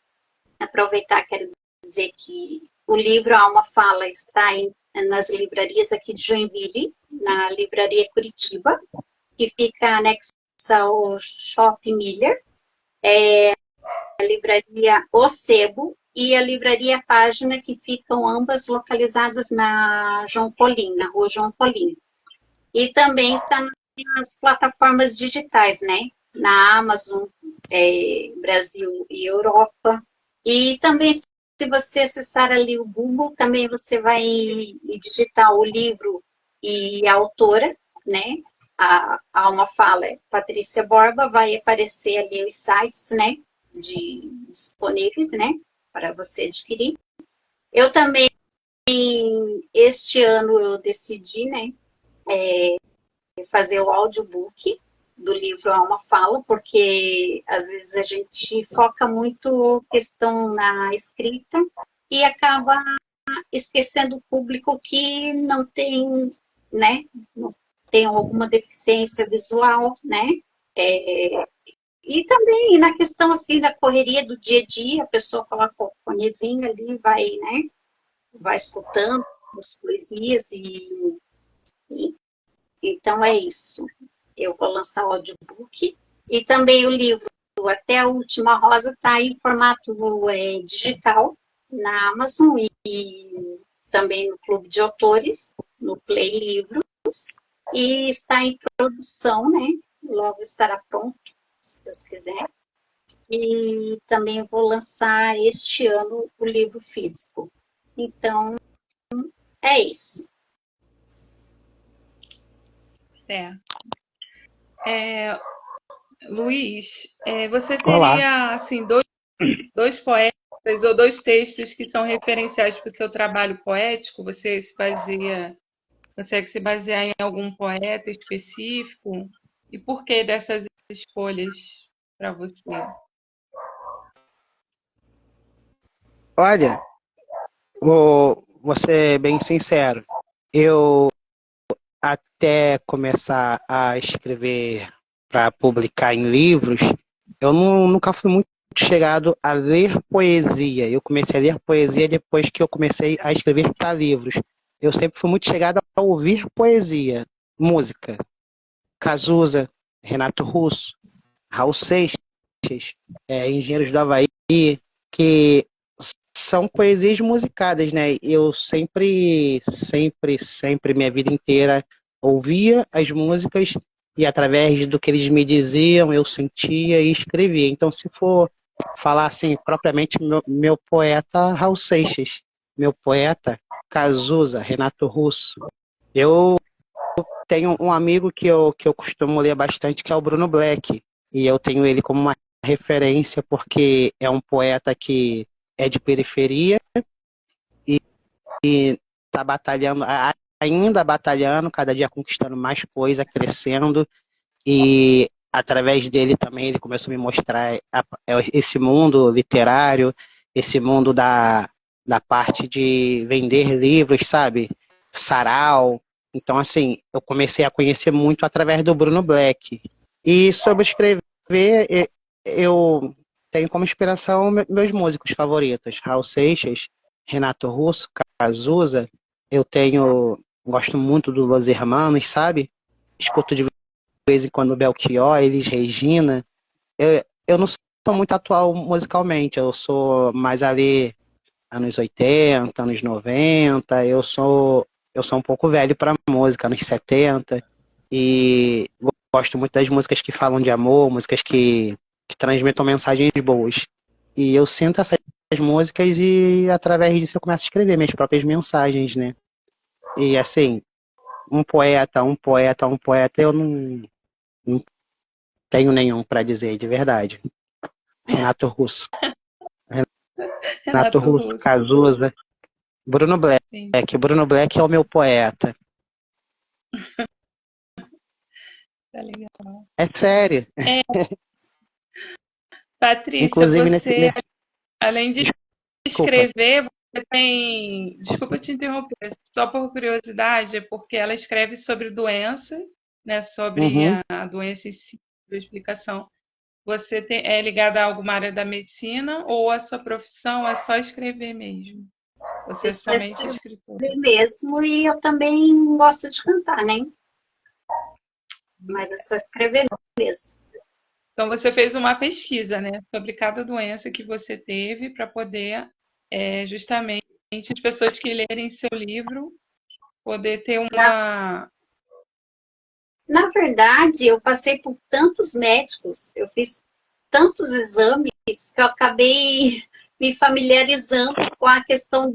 aproveitar, quero dizer que o livro A Alma Fala está nas livrarias aqui de Joinville, na livraria Curitiba, que fica anexa ao Shopping Miller, a livraria O Sebo e a livraria Página, que ficam ambas localizadas na João Polim, na rua João Polim. E também está nas plataformas digitais, né? Na Amazon, Brasil e Europa. E também, se você acessar ali o Google, também você vai digitar o livro e a autora, né? A Alma Fala é Patrícia Borba, vai aparecer ali os sites, né? Disponíveis, né? Para você adquirir. Eu também, este ano, eu decidi, né? Fazer o audiobook do livro Alma Fala, porque às vezes a gente foca muito questão na escrita e acaba esquecendo o público que não tem, né, não tem alguma deficiência visual, né, e também na questão, assim, da correria do dia a dia, a pessoa coloca o fonezinho ali, vai, né, vai escutando as poesias e então é isso. Eu vou lançar o audiobook e também o livro Até a Última Rosa está em formato digital na Amazon e também no Clube de Autores, no Play Livros, e está em produção, né? Logo estará pronto, se Deus quiser. E também vou lançar este ano o livro físico. Então, é isso. Certo. Luiz, você Olá. teria assim dois poetas ou dois textos que são referenciais para o seu trabalho poético? Você consegue se basear em algum poeta específico? E por que dessas escolhas para você? Olha, vou ser bem sincero. Eu, até começar a escrever para publicar em livros, eu nunca fui muito chegado a ler poesia. Eu comecei a ler poesia depois que eu comecei a escrever para livros. Eu sempre fui muito chegado a ouvir poesia, música. Cazuza, Renato Russo, Raul Seixas, Engenheiros do Havaí, que são poesias musicadas, né? Eu sempre, minha vida inteira ouvia as músicas e através do que eles me diziam, eu sentia e escrevia. Então, se for falar assim, propriamente, meu poeta Raul Seixas, meu poeta Cazuza, Renato Russo. Eu tenho um amigo que eu costumo ler bastante, que é o Bruno Black, e eu tenho ele como uma referência porque é um poeta que é de periferia e está batalhando, ainda batalhando, cada dia conquistando mais coisa, crescendo, e através dele também ele começou a me mostrar esse mundo literário, esse mundo da parte de vender livros, sabe? Sarau. Então, assim, eu comecei a conhecer muito através do Bruno Black. E sobre escrever, eu tenho como inspiração meus músicos favoritos, Raul Seixas, Renato Russo, Cazuza. Gosto muito do Los Hermanos, sabe? Escuto de vez em quando Belchior, Elis Regina. Eu não sou muito atual musicalmente, eu sou mais ali anos 80, anos 90, eu sou um pouco velho para música, anos 70, e gosto muito das músicas que falam de amor, músicas que transmitam mensagens boas. E eu sinto essas músicas e através disso eu começo a escrever minhas próprias mensagens, né? E assim, um poeta, eu não tenho nenhum para dizer de verdade. Renato Russo. Renato Renato Russo, Russo. Cazuza, Bruno Black. Sim, Bruno Black é o meu poeta. tá legal. É sério. Patrícia, Inclusive nesse. você, além de Desculpa. escrever, você tem. Desculpa te interromper, só por curiosidade, é porque ela escreve sobre doença, né? Sobre Uhum. a doença em si, a explicação. Você é ligada a alguma área da medicina ou a sua profissão é só escrever mesmo? Você Eu é só somente escrever escritora. mesmo e eu também gosto de cantar, né? Mas é só escrever mesmo. Então, você fez uma pesquisa, né, sobre cada doença que você teve para poder, justamente, as pessoas que lerem seu livro poder ter Na, uma. na verdade, eu passei por tantos médicos, eu fiz tantos exames que eu acabei me familiarizando com a questão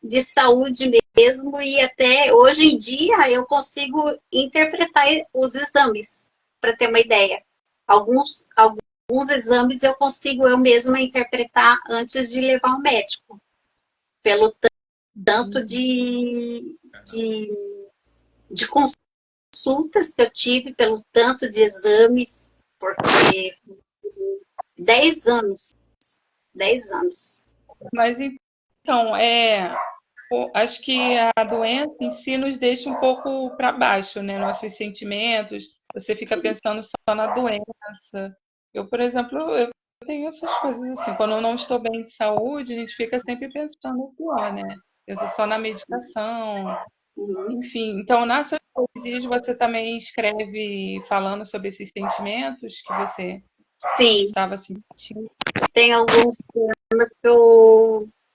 de saúde mesmo e até hoje em dia eu consigo interpretar os exames, para ter uma ideia. Alguns exames eu consigo eu mesma interpretar antes de levar ao médico, pelo tanto de, de consultas que eu tive, pelo tanto de exames, porque 10 anos, 10 anos. Mas então, acho que a doença em si nos deixa um pouco para baixo, né? Nossos sentimentos. Você fica Sim. pensando só na doença. Eu, por exemplo, eu tenho essas coisas assim. Quando eu não estou bem de saúde, a gente fica sempre pensando no pior, né? Pensa só na medicação. Uhum. Enfim, então nas suas poesias você também escreve falando sobre esses sentimentos que você Sim, estava sentindo. tem alguns temas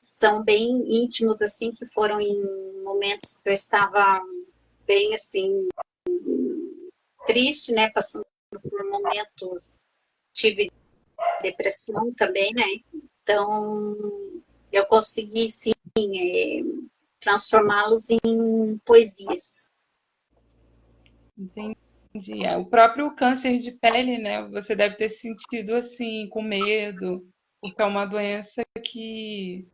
são bem íntimos, assim, que foram em momentos que eu estava bem, assim, triste, né? Passando por momentos, tive depressão também, né? Então, eu consegui, sim, transformá-los em poesias. Entendi. O próprio câncer de pele, né? Você deve ter se sentido assim, com medo, porque é uma doença que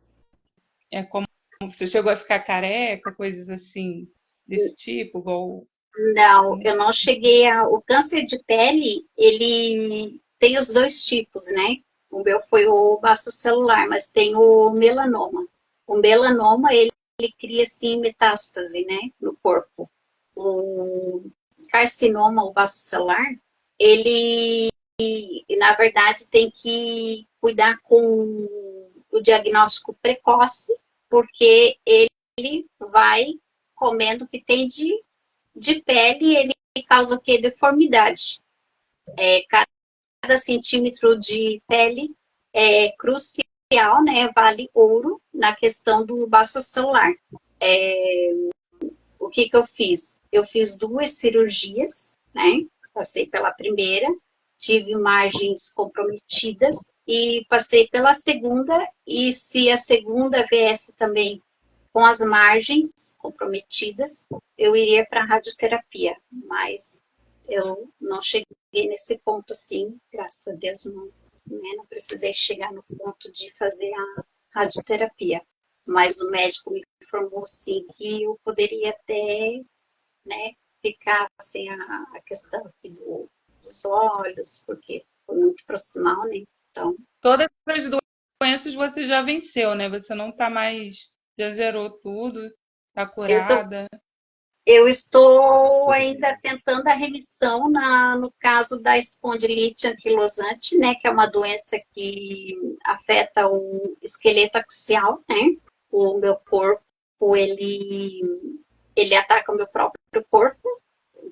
é como você chegou a ficar careca, coisas assim desse tipo, igual. Não, eu não cheguei a. O câncer de pele, ele tem os dois tipos, né? O meu foi o baçocelular, mas tem o melanoma. O melanoma, ele cria, assim, metástase, né, no corpo. O carcinoma, o baçocelular, ele, na verdade, tem que cuidar com o diagnóstico precoce, porque ele vai comendo o que tem de pele, ele causa o quê? Deformidade. Cada centímetro de pele é crucial, né? Vale ouro na questão do baço celular. O que eu fiz? Eu fiz 2 cirurgias, né? Passei pela primeira, tive margens comprometidas e passei pela segunda, e se a segunda viesse também com as margens comprometidas, eu iria para a radioterapia, mas eu não cheguei nesse ponto assim, graças a Deus, não, né, não precisei chegar no ponto de fazer a radioterapia. Mas o médico me informou sim que eu poderia até, né, ficar sem a questão aqui dos olhos, porque foi muito proximal, né? Então, Todas as doenças você já venceu, né? Você não tá mais, já zerou tudo, tá Eu tô curada. Eu estou ainda tentando a remissão no caso da espondilite anquilosante, né, que é uma doença que afeta o esqueleto axial, né? O meu corpo, ele ataca o meu próprio corpo,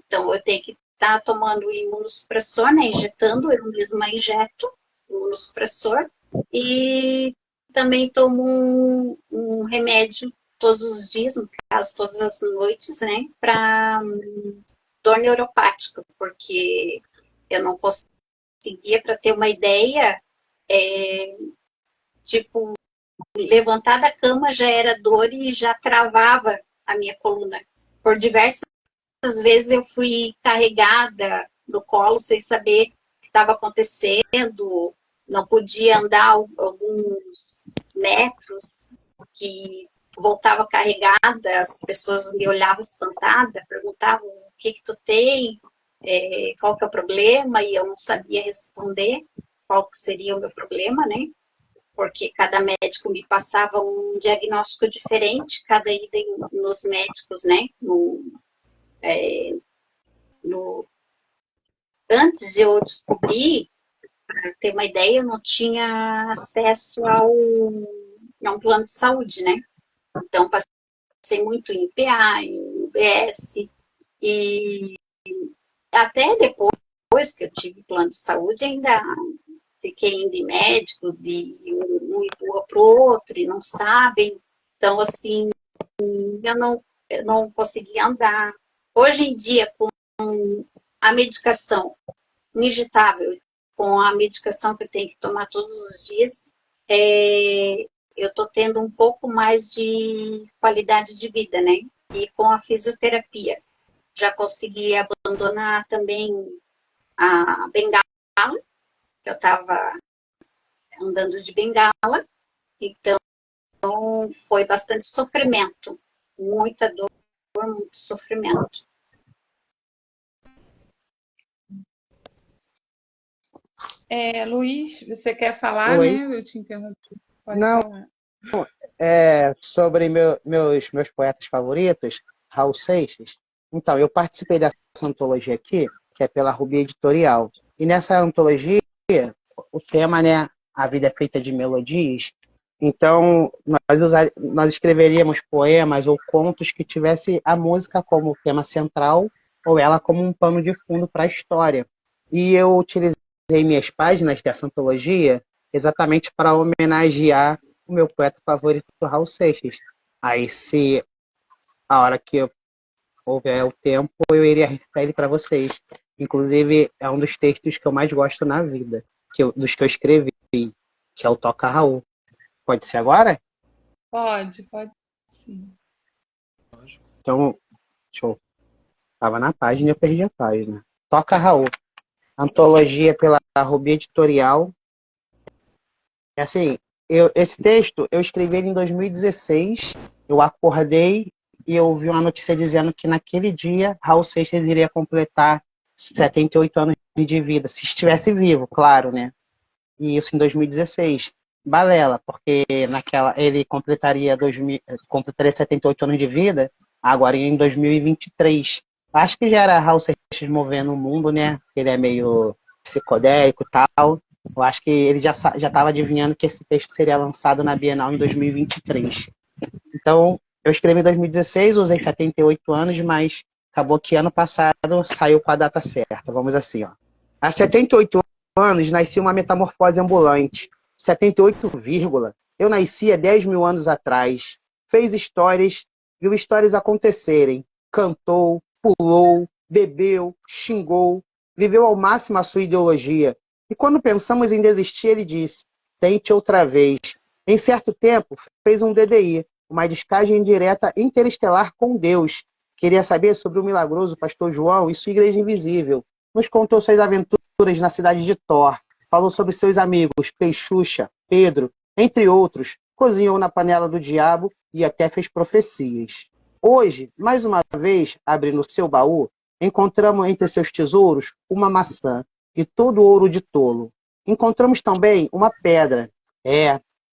então eu tenho que estar tomando imunossupressor, né, injetando, eu mesma injeto imunossupressor, e também tomo um remédio todos os dias, no caso, todas as noites, né, para dor neuropática, porque eu não conseguia, para ter uma ideia, tipo, levantar da cama já era dor e já travava a minha coluna. Por diversas vezes eu fui carregada no colo sem saber o que estava acontecendo, não podia andar alguns metros, que voltava carregada, as pessoas me olhavam espantada, perguntavam o que tu tem, qual que é o problema, e eu não sabia responder qual que seria o meu problema, né? Porque cada médico me passava um diagnóstico diferente, cada ida nos médicos, né? Antes de eu descobrir, para ter uma ideia, eu não tinha acesso a um plano de saúde, né? Então, passei muito em PA, em UBS, e até depois que eu tive plano de saúde, ainda fiquei indo em médicos e um empurra para o outro e não sabem. Então, assim, eu não conseguia andar. Hoje em dia, com a medicação injetável, com a medicação que eu tenho que tomar todos os dias, eu estou tendo um pouco mais de qualidade de vida, né? E com a fisioterapia, já consegui abandonar também a bengala, que eu estava andando de bengala, então foi bastante sofrimento, muita dor, muito sofrimento. Luiz, você quer falar, Oi. né? Eu te interrompi. Pode Não, falar. sobre meus poetas favoritos, Raul Seixas. Então, eu participei dessa antologia aqui, que é pela Rubi Editorial. E nessa antologia, o tema, né, a vida é feita de melodias. Então, nós escreveríamos poemas ou contos que tivesse a música como tema central ou ela como um pano de fundo para a história. E eu utilizei minhas páginas dessa antologia exatamente para homenagear o meu poeta favorito, Raul Seixas. Aí, se a hora que eu houver o tempo, eu iria recitar ele para vocês. Inclusive, é um dos textos que eu mais gosto na vida, dos que eu escrevi, que é o Toca Raul. Pode ser agora? Pode sim. Então, show. Estava na página e eu perdi a página. Toca Raul. Antologia pela Rubi Editorial. É assim, esse texto eu escrevi ele em 2016. Eu acordei e eu vi uma notícia dizendo que naquele dia Raul Seixas iria completar 78 anos de vida, se estivesse vivo, claro, né? E isso em 2016. Balela, porque ele completaria 78 anos de vida agora em 2023. Acho que já era Raul Seixas movendo o mundo, né? Ele é meio psicodélico e tal. Eu acho que ele já estava adivinhando que esse texto seria lançado na Bienal em 2023. Então, eu escrevi em 2016, usei 78 anos, mas acabou que ano passado saiu com a data certa. Vamos assim, ó. Há 78 anos nasci uma metamorfose ambulante. 78, eu nasci há 10 mil anos atrás. Fez histórias, viu histórias acontecerem. Cantou, pulou, bebeu, xingou, viveu ao máximo a sua ideologia. E quando pensamos em desistir, ele disse: tente outra vez. Em certo tempo, fez um DDI, uma descagem direta interestelar com Deus. Queria saber sobre o milagroso pastor João e sua igreja invisível. Nos contou suas aventuras na cidade de Thor. Falou sobre seus amigos Peixuxa, Pedro, entre outros. Cozinhou na panela do diabo e até fez profecias. Hoje, mais uma vez, abrindo seu baú, encontramos entre seus tesouros uma maçã e todo ouro de tolo. Encontramos também uma pedra.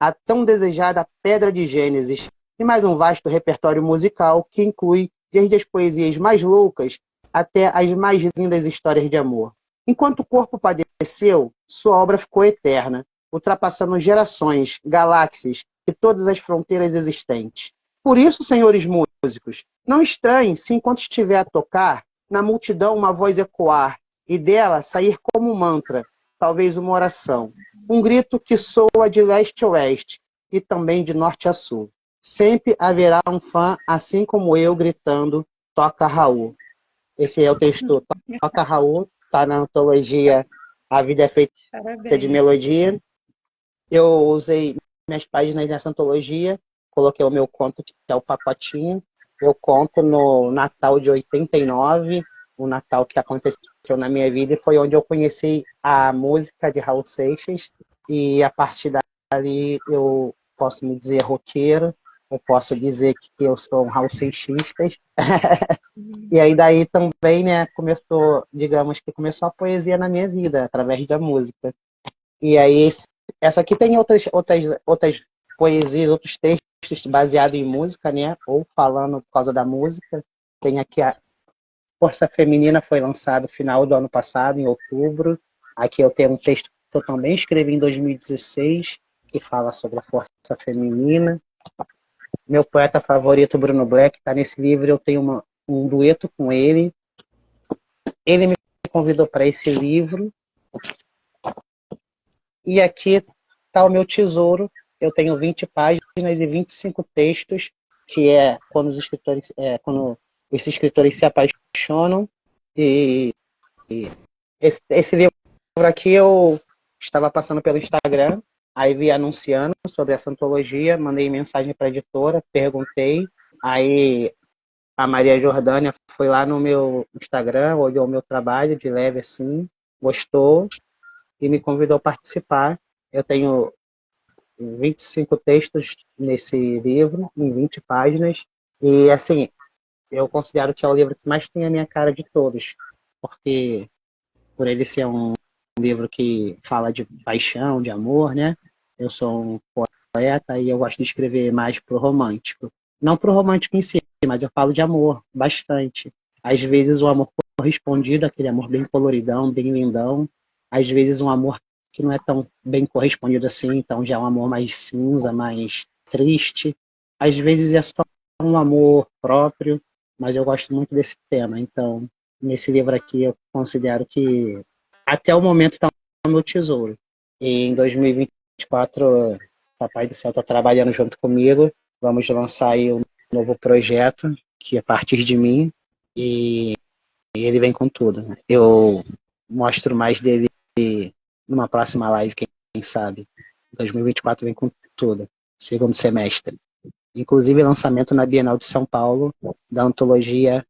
a tão desejada Pedra de Gênesis, e mais um vasto repertório musical que inclui desde as poesias mais loucas até as mais lindas histórias de amor. Enquanto o corpo padeceu, sua obra ficou eterna, ultrapassando gerações, galáxias e todas as fronteiras existentes. Por isso, senhores músicos, não estranhem se enquanto estiver a tocar, na multidão uma voz ecoar, e dela sair como um mantra, talvez uma oração, um grito que soa de leste a oeste e também de norte a sul. Sempre haverá um fã, assim como eu, gritando, toca Raul. Esse é o texto Toca Raul, está na antologia A Vida é Feita de Parabéns. Melodia. Eu usei minhas páginas nessa antologia, coloquei o meu conto, que é o pacotinho. Eu conto no Natal de 89, o Natal que aconteceu na minha vida, e foi onde eu conheci a música de Raul Seixas, e a partir dali eu posso me dizer roqueiro, eu posso dizer que eu sou um Raul Seixista. E aí daí também, né, começou, digamos que começou a poesia na minha vida, através da música. E aí, essa aqui tem outras poesias, outros textos baseados em música, né? Ou falando por causa da música. Tem aqui a Força Feminina, foi lançado no final do ano passado, em outubro. Aqui eu tenho um texto que eu também escrevi em 2016, que fala sobre a força feminina. Meu poeta favorito, Bruno Black, está nesse livro. Eu tenho um dueto com ele. Ele me convidou para esse livro. E aqui está o meu tesouro. Eu tenho 20 páginas e 25 textos, que é quando quando esses escritores se apaixonam. E esse livro aqui eu estava passando pelo Instagram, aí vi anunciando sobre essa antologia, mandei mensagem para a editora, perguntei, aí a Maria Jordânia foi lá no meu Instagram, olhou o meu trabalho de leve assim, gostou e me convidou a participar. Eu tenho 25 textos nesse livro, em 20 páginas, e assim, eu considero que é o livro que mais tem a minha cara de todos, porque por ele ser um livro que fala de paixão, de amor, né? Eu sou um poeta e eu gosto de escrever mais pro romântico. Não pro romântico em si, mas eu falo de amor, bastante. Às vezes o amor correspondido, aquele amor bem coloridão, bem lindão. Às vezes um amor que não é tão bem correspondido assim, então já é um amor mais cinza, mais triste. Às vezes é só um amor próprio, mas eu gosto muito desse tema. Então, nesse livro aqui eu considero que até o momento está o meu tesouro. E em 2024, Papai do Céu está trabalhando junto comigo. Vamos lançar aí um novo projeto, que é a partir de mim, e ele vem com tudo, né? Eu mostro mais dele numa próxima live, quem sabe. 2024 vem com tudo, segundo semestre. Inclusive lançamento na Bienal de São Paulo, da antologia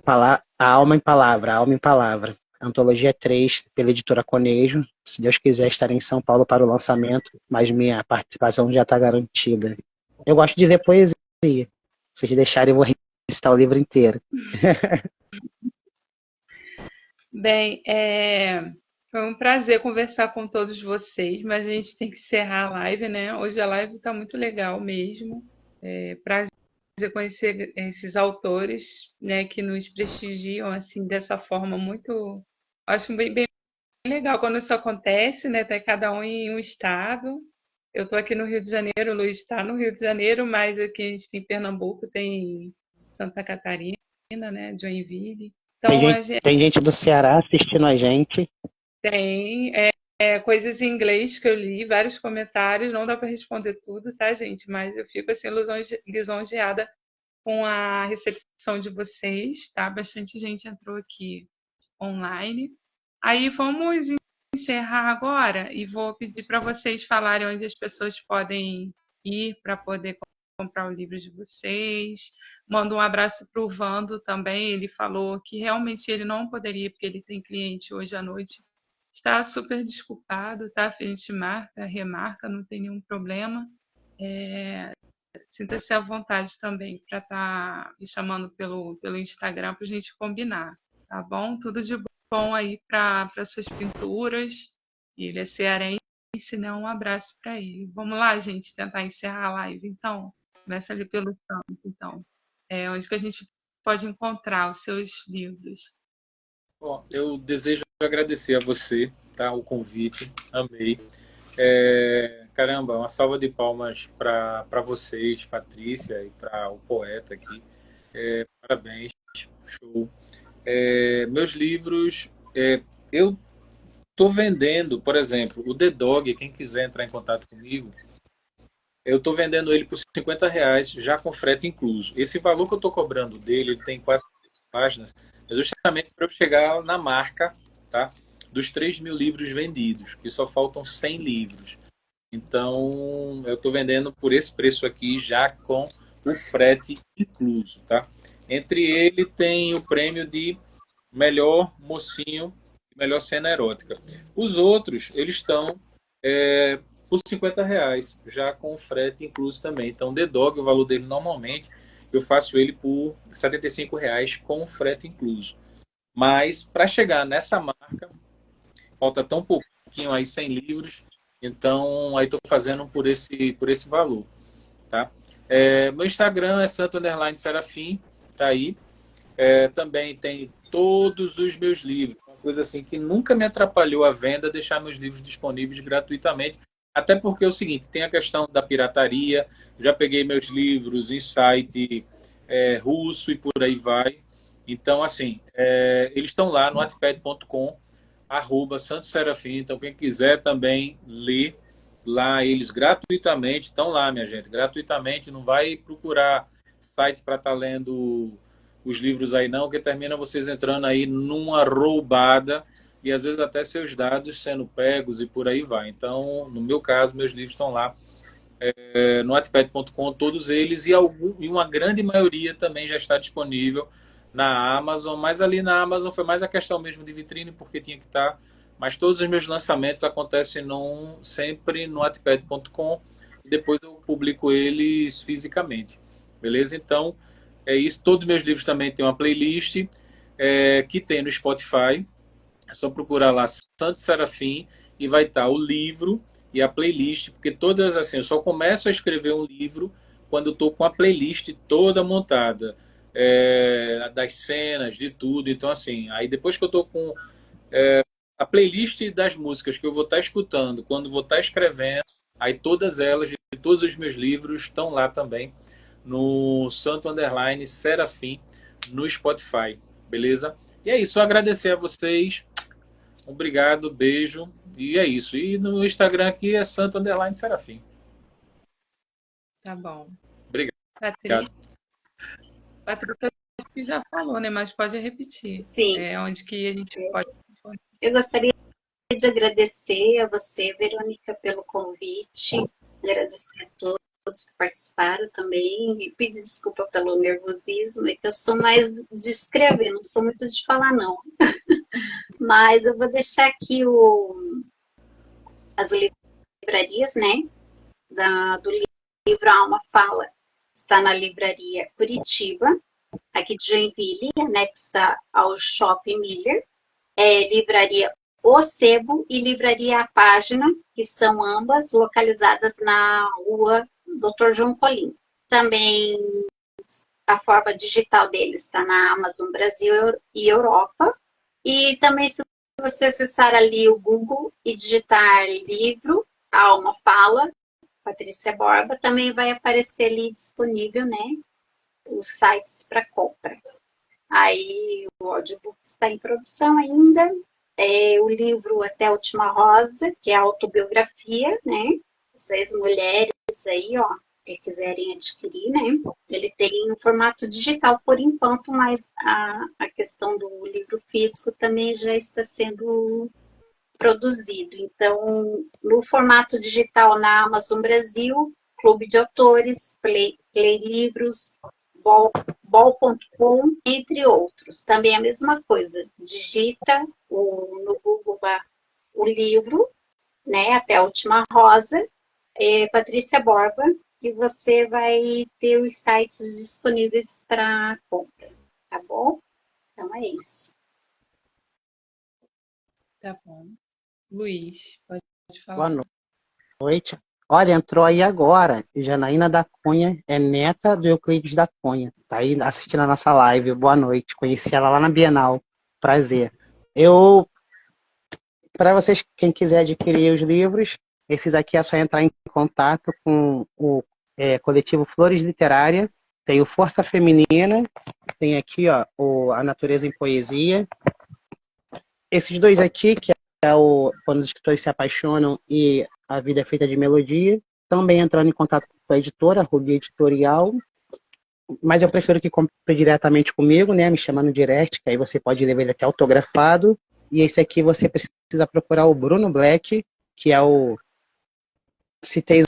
A Alma em Palavra, A Alma em Palavra. Antologia 3, pela editora Conejo. Se Deus quiser, estarei em São Paulo para o lançamento, mas minha participação já está garantida. Eu gosto de ler poesia. Se vocês deixarem, eu vou recitar o livro inteiro. Bem, foi um prazer conversar com todos vocês, mas a gente tem que encerrar a live, né? Hoje a live está muito legal mesmo. Prazer conhecer esses autores, né, que nos prestigiam assim dessa forma muito, acho bem legal quando isso acontece, né? Tá cada um em um estado. Eu estou aqui no Rio de Janeiro, o Luiz está no Rio de Janeiro, mas aqui a gente tem Pernambuco, tem Santa Catarina, né? Joinville. Então a gente Tem gente do Ceará assistindo a gente. tem coisas em inglês que eu li, vários comentários, não dá para responder tudo, tá, gente? Mas eu fico assim lisonjeada com a recepção de vocês, tá? Bastante gente entrou aqui online. Aí vamos encerrar agora e vou pedir para vocês falarem onde as pessoas podem ir para poder comprar o livro de vocês. Mando um abraço para o Vando também. Ele falou que realmente ele não poderia, porque ele tem cliente hoje à noite. Está super desculpado, tá? A gente marca, remarca, não tem nenhum problema. Sinta-se à vontade também para estar me chamando pelo Instagram para a gente combinar, tá bom? Tudo de bom aí para suas pinturas. Ele é cearense, disse, né, um abraço para ele. Vamos lá, gente, tentar encerrar a live, então? Começa ali pelo Santo, então. Onde que a gente pode encontrar os seus livros? Bom, eu desejo agradecer a você, tá, o convite, amei. Caramba, uma salva de palmas para vocês, Patrícia, e para o poeta aqui. Parabéns, show. Meus livros, eu estou vendendo, por exemplo, o The Dog, quem quiser entrar em contato comigo, eu estou vendendo ele por R$ 50, já com frete incluso. Esse valor que eu estou cobrando dele, ele tem quase páginas, é justamente para eu chegar na marca, tá, dos 3.000 livros vendidos, que só faltam 100 livros. Então, eu estou vendendo por esse preço aqui, já com o frete incluso, tá? Entre ele tem o prêmio de melhor mocinho e melhor cena erótica. Os outros, eles estão por R$ 50, já com o frete incluso também. Então, The Dog, o valor dele normalmente, eu faço ele por R$ 75 com o frete incluso. Mas, para chegar nessa marca, falta tão pouquinho aí, 100 livros, então aí estou fazendo por esse valor, tá? Meu Instagram é santo_serafim, tá aí. Também tem todos os meus livros, uma coisa assim que nunca me atrapalhou a venda, deixar meus livros disponíveis gratuitamente, até porque é o seguinte, tem a questão da pirataria, já peguei meus livros em site russo e por aí vai, então assim, eles estão lá no wattpad.com @Santo Serafim. Então, quem quiser também ler lá, eles gratuitamente estão lá, minha gente, gratuitamente. Não vai procurar sites para estar lendo os livros aí, não, que termina vocês entrando aí numa roubada e às vezes até seus dados sendo pegos e por aí vai. Então, no meu caso, meus livros estão lá no wattpad.com, todos eles, e uma grande maioria também já está disponível na Amazon, mas ali na Amazon foi mais a questão mesmo de vitrine, porque tinha que estar, mas todos os meus lançamentos acontecem sempre no wattpad.com e depois eu publico eles fisicamente, beleza? Então, é isso, todos os meus livros também têm uma playlist que tem no Spotify, é só procurar lá Santo Serafim e vai estar o livro e a playlist, porque todas assim, eu só começo a escrever um livro quando estou com a playlist toda montada, das cenas, de tudo. Então, assim, aí depois que eu estou com a playlist das músicas que eu vou estar escutando, quando vou estar escrevendo, aí todas elas, de todos os meus livros, estão lá também no Santo_Serafim no Spotify, beleza? E é isso, só agradecer a vocês. Obrigado, beijo. E é isso. E no Instagram aqui é Santo_Serafim. Tá bom. Obrigado. Patrícia, acho que já falou, né? Mas pode repetir. Sim, Onde que a gente pode. eu gostaria de agradecer a você, Verônica, pelo convite, agradecer a todos que participaram também, e pedir desculpa pelo nervosismo, é que eu sou mais de escrever, não sou muito de falar, não. Mas eu vou deixar aqui as livrarias, né, do livro A Alma Fala, está na livraria Curitiba, aqui de Joinville, anexa ao Shopping Miller, livraria O Sebo e livraria A Página, que são ambas localizadas na rua Dr. João Colim. Também a forma digital deles está na Amazon Brasil e Europa. E também, se você acessar ali o Google e digitar livro, A Alma Fala, Patrícia Borba, também vai aparecer ali disponível, né, os sites para compra. Aí o audiobook está em produção ainda. O livro Até a Última Rosa, que é a autobiografia, né? Vocês mulheres aí, ó, que quiserem adquirir, né? Ele tem no formato digital por enquanto, mas a questão do livro físico também já está sendo produzido. Então, no formato digital na Amazon Brasil, Clube de Autores, Play Livros, Bol.com, entre outros. Também a mesma coisa, digita no Google o livro, né, Até a Última Rosa, Patrícia Borba, e você vai ter os sites disponíveis para compra, tá bom? Então é isso. Tá bom. Luiz, pode Boa falar. noite. Olha, entrou aí agora. Janaína da Cunha é neta do Euclides da Cunha. Tá aí assistindo a nossa live. Boa noite. Conheci ela lá na Bienal. Prazer. Para vocês, quem quiser adquirir os livros, esses aqui é só entrar em contato com o coletivo Flores Literária. Tem o Força Feminina. Tem aqui, ó, A Natureza em Poesia. Esses dois aqui, que é o Quando os Escritores se Apaixonam e A Vida é Feita de Melodia. Também entrando em contato com a editora, Rubi Editorial. Mas eu prefiro que compre diretamente comigo, né? Me chamar no direct, que aí você pode levar ele até autografado. E esse aqui você precisa procurar o Bruno Black, que é o Se Tens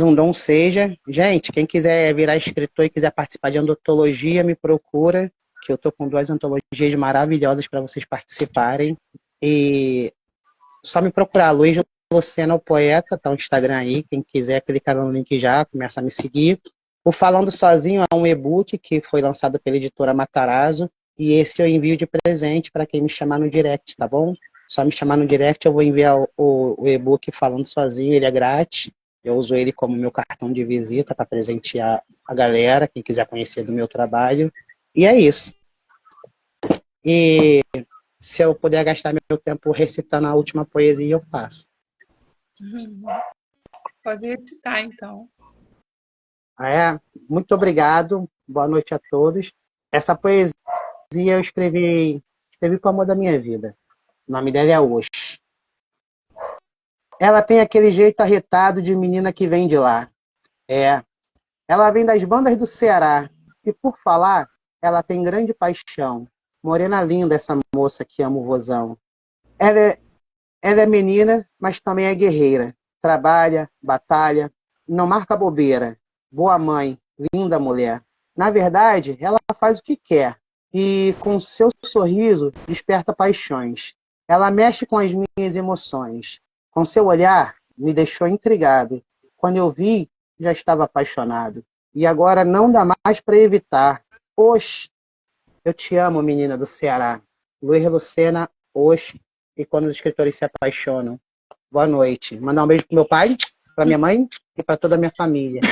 um Dom Seja. Gente, quem quiser virar escritor e quiser participar de antologia, me procura, que eu tô com 2 antologias maravilhosas para vocês participarem. E só me procurar, Luiz Lucena, o poeta, tá no Instagram aí, quem quiser clicar no link já, começa a me seguir. O Falando Sozinho é um e-book que foi lançado pela editora Matarazzo, e esse eu envio de presente para quem me chamar no direct, tá bom? Só me chamar no direct, eu vou enviar o e-book Falando Sozinho, ele é grátis, eu uso ele como meu cartão de visita para presentear a galera, quem quiser conhecer do meu trabalho, e é isso. E se eu puder gastar meu tempo recitando a última poesia, eu faço. Pode recitar, então. Muito obrigado, boa noite a todos. Essa poesia eu escrevi com o amor da minha vida. O nome dela é Oxe. Ela tem aquele jeito arretado de menina que vem de lá. Ela vem das bandas do Ceará. E por falar, ela tem grande paixão. Morena linda essa moça que ama o vozão. Ela é menina, mas também é guerreira. Trabalha, batalha, não marca bobeira. Boa mãe, linda mulher. Na verdade, ela faz o que quer. E com seu sorriso desperta paixões. Ela mexe com as minhas emoções. Com seu olhar, me deixou intrigado. Quando eu vi, já estava apaixonado. E agora não dá mais para evitar. Oxe, eu te amo, menina do Ceará. Luiz Lucena, Oxe, e Quando os Escritores se Apaixonam. Boa noite. Mandar um beijo pro meu pai, pra minha mãe e para toda a minha família.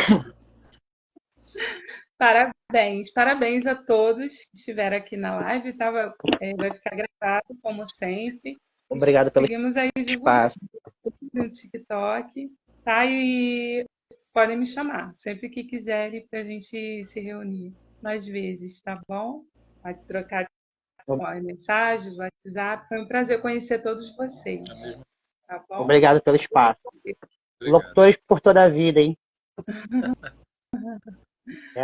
Parabéns a todos que estiveram aqui na live. Vai ficar gravado, como sempre. Obrigado pelo Seguimos aí espaço. no TikTok, tá? E podem me chamar sempre que quiserem para a gente se reunir mais vezes, tá bom? Pode trocar mensagens, WhatsApp. Foi um prazer conhecer todos vocês. Tá bom? Obrigado pelo espaço. Obrigado. Locutores por toda a vida, hein?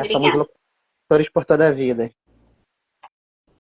Somos locutores por toda a vida.